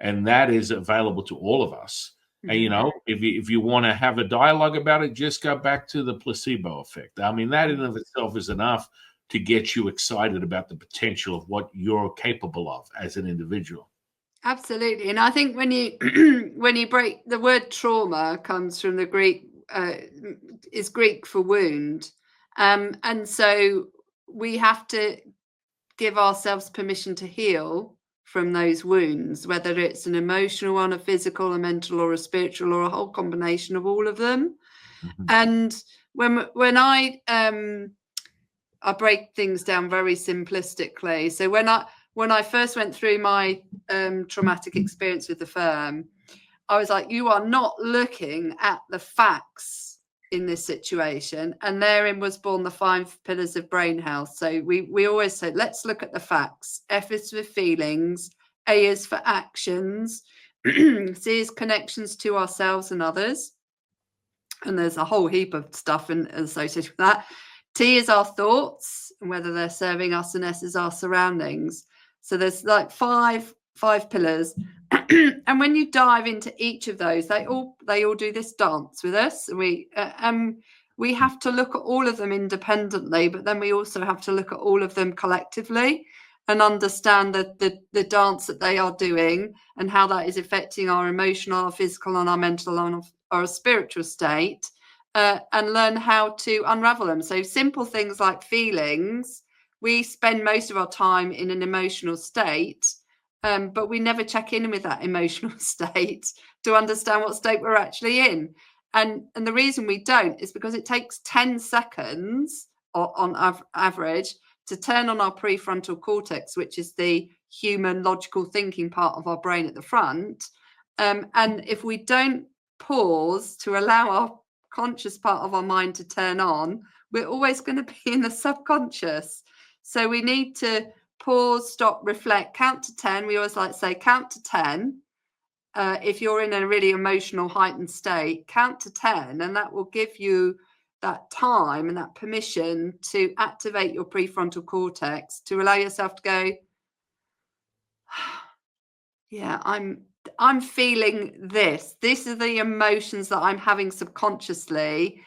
and that is available to all of us. And if you want to have a dialogue about it, just go back to the placebo effect. I mean, that in and of itself is enough to get you excited about the potential of what you're capable of as an individual. Absolutely. And I think when you break, the word trauma comes from the Greek, is Greek for wound. And so we have to give ourselves permission to heal from those wounds, whether it's an emotional one, a physical, a mental, or a spiritual, or a whole combination of all of them. Mm-hmm. And when I break things down very simplistically. So when I first went through my traumatic experience with the firm, I was like, you are not looking at the facts in this situation. And therein was born the 5 pillars of brain health. So we always say, let's look at the facts. F is for feelings, A is for actions, C is connections to ourselves and others. And there's a whole heap of stuff associated with that. T is our thoughts, and whether they're serving us, and S is our surroundings. So there's like five pillars. And when you dive into each of those, they all do this dance with us. We have to look at all of them independently, but then we also have to look at all of them collectively and understand the dance that they are doing and how that is affecting our emotional, our physical, and our mental, and our spiritual state, and learn how to unravel them. So simple things like feelings, we spend most of our time in an emotional state, but we never check in with that emotional state to understand what state we're actually in. And the reason we don't is because it takes 10 seconds on average to turn on our prefrontal cortex, which is the human logical thinking part of our brain at the front. And if we don't pause to allow our conscious part of our mind to turn on, we're always going to be in the subconscious. So we need to pause, stop, reflect, count to 10. We always like to say count to 10. If you're in a really emotional, heightened state, count to 10, and that will give you that time and that permission to activate your prefrontal cortex, to allow yourself to go, yeah, I'm feeling this. These are the emotions that I'm having subconsciously.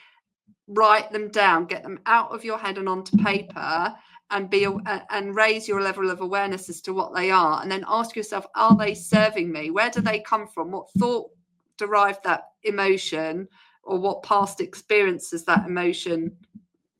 Write them down, get them out of your head and onto paper, and raise your level of awareness as to what they are. And then ask yourself, are they serving me? Where do they come from? What thought derived that emotion, or what past experiences that emotion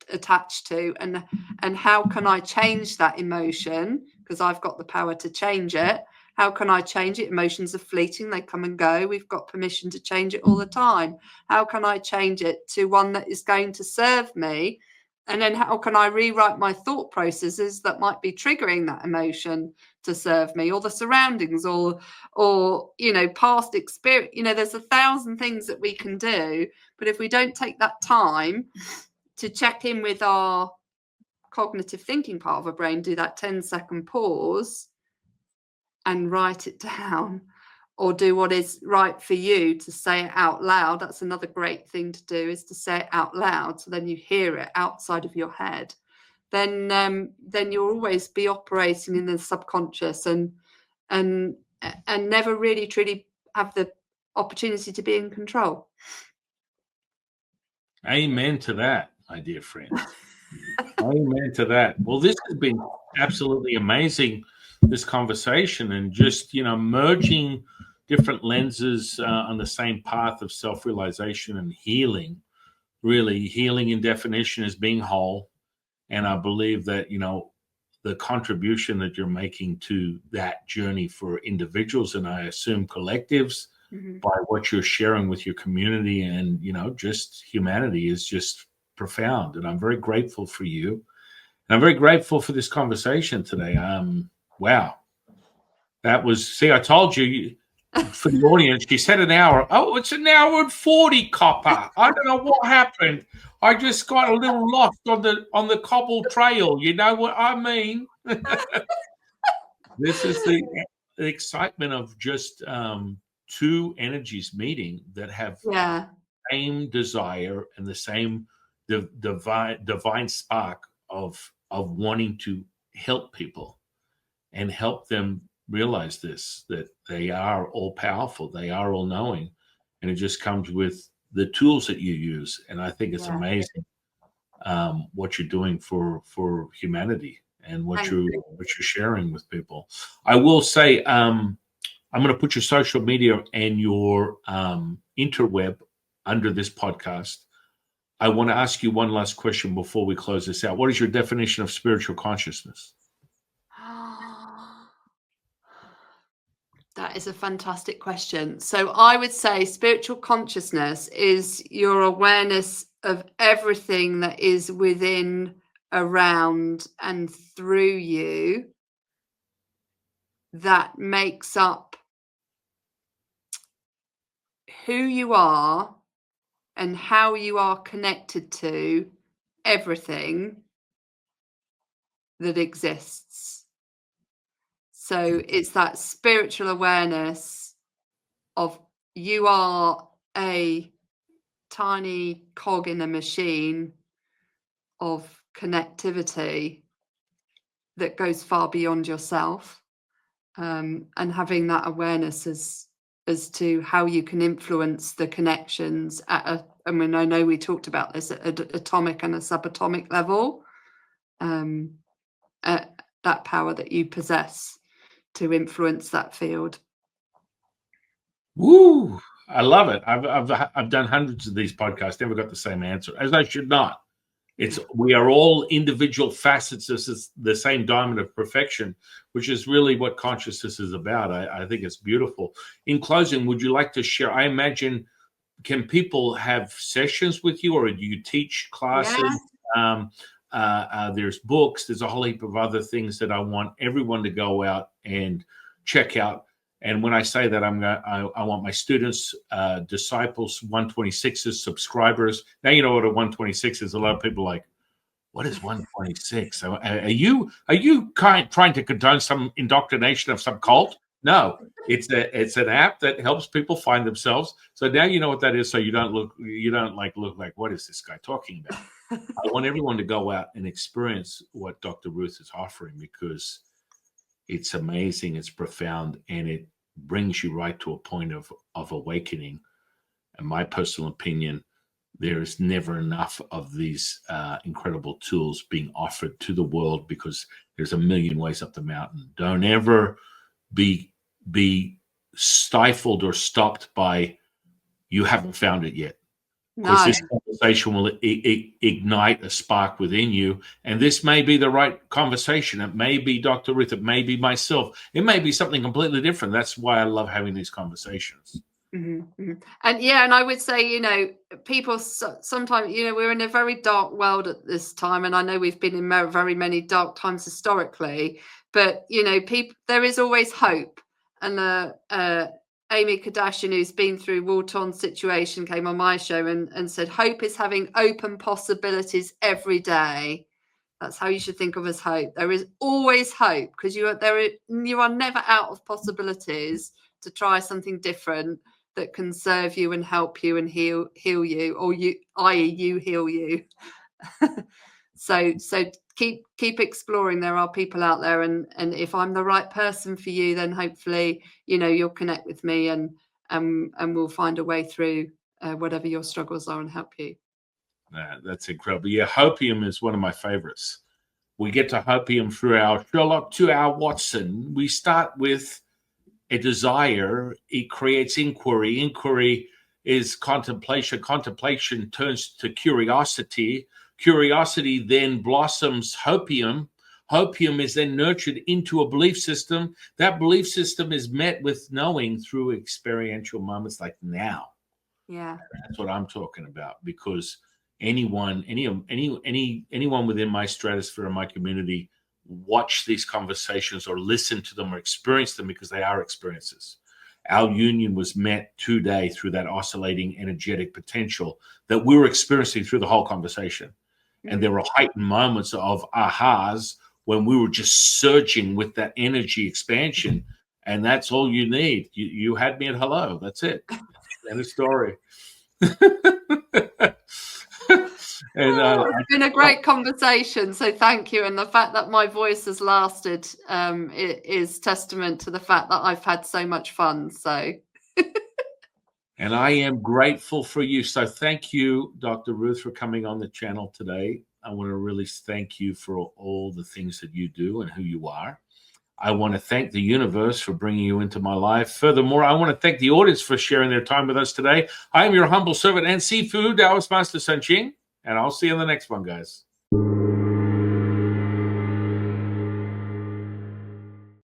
attached to? And how can I change that emotion? Because I've got the power to change it. How can I change it? Emotions are fleeting. They come and go. We've got permission to change it all the time. How can I change it to one that is going to serve me? And then how can I rewrite my thought processes that might be triggering that emotion to serve me, or the surroundings, or past experience? There's 1,000 things that we can do. But if we don't take that time to check in with our cognitive thinking part of our brain, do that 10-second pause and write it down, or do what is right for you to say it out loud. That's another great thing to do, is to say it out loud, so then you hear it outside of your head. Then you'll always be operating in the subconscious and never really truly have the opportunity to be in control. Amen to that, my dear friend. Amen to that. Well, this has been absolutely amazing, this conversation, and just, merging different lenses on the same path of self-realization and healing. Really, healing in definition is being whole. And I believe that, the contribution that you're making to that journey for individuals, and I assume collectives, by what you're sharing with your community and, just humanity is just profound. And I'm very grateful for you. And I'm very grateful for this conversation today. Wow. That was, see, I told you for the audience, she said an hour. Oh, it's an hour and 40, copper. I don't know what happened. I just got a little lost on the cobble trail. You know what I mean? This is the excitement of just two energies meeting that have the same desire and the same divine spark of wanting to help people and help them realize this, that they are all powerful, they are all knowing, and it just comes with the tools that you use. And I think it's amazing what you're doing for humanity and what you're sharing with people. I will say, I'm going to put your social media and your interweb under this podcast. I want to ask you one last question before we close this out. What is your definition of spiritual consciousness? That is a fantastic question. So I would say spiritual consciousness is your awareness of everything that is within, around, and through you that makes up who you are and how you are connected to everything that exists. So it's that spiritual awareness of you are a tiny cog in a machine of connectivity that goes far beyond yourself, and having that awareness as to how you can influence the connections I know we talked about this at an atomic and a subatomic level, that power that you possess to influence that field. Woo! I love it. I've done hundreds of these podcasts, never got the same answer, as I should not. We are all individual facets of the same diamond of perfection, which is really what consciousness is about. I think it's beautiful. In closing, would you like to share? I imagine, can people have sessions with you, or do you teach classes? Yeah. There's books. There's a whole heap of other things that I want everyone to go out and check out. And when I say that, I want my students, disciples, 126s, subscribers. Now you know what a 126 is. A lot of people are like, what is 126? Are you trying to condone some indoctrination of some cult? No, it's an app that helps people find themselves. So now you know what that is. So you don't look like, what is this guy talking about? I want everyone to go out and experience what Dr. Ruth is offering, because it's amazing, it's profound, and it brings you right to a point of awakening. In my personal opinion, there is never enough of these incredible tools being offered to the world, because there's a million ways up the mountain. Don't ever be stifled or stopped by you haven't found it yet. Because this conversation will ignite a spark within you. And this may be the right conversation. It may be Dr. Ruth. It may be myself. It may be something completely different. That's why I love having these conversations. Mm-hmm. And I would say, people sometimes, we're in a very dark world at this time. And I know we've been in very many dark times historically. But, people, there is always hope. And Amy Kardashian, who's been through war-torn situation, came on my show and said, hope is having open possibilities every day. That's how you should think of as hope. There is always hope, because you are never out of possibilities to try something different that can serve you and help you and heal you, or i.e. you heal you. So keep exploring. There are people out there, and if I'm the right person for you, then hopefully you'll connect with me, and we'll find a way through whatever your struggles are and help you. That's incredible. Yeah, hopium is one of my favorites. We get to hopium through our Sherlock to our Watson. We start with a desire. It creates inquiry. Inquiry is contemplation. Contemplation turns to curiosity. Curiosity then blossoms hopium. Hopium is then nurtured into a belief system. That belief system is met with knowing through experiential moments like now. Yeah. That's what I'm talking about, because anyone within my stratosphere and my community watch these conversations or listen to them or experience them because they are experiences. Our union was met today through that oscillating energetic potential that we were experiencing through the whole conversation. And there were heightened moments of ahas when we were just surging with that energy expansion. And that's all you need. You had me at hello. That's it. End of story. It's been a great conversation, so thank you. And the fact that my voice has lasted it is testament to the fact that I've had so much fun. So and I am grateful for you. So thank you, Dr. Ruth, for coming on the channel today. I want to really thank you for all the things that you do and who you are. I want to thank the universe for bringing you into my life. Furthermore, I want to thank the audience for sharing their time with us today. I am your humble servant and seafood, Taoist Master San Qing, and I'll see you in the next one, guys.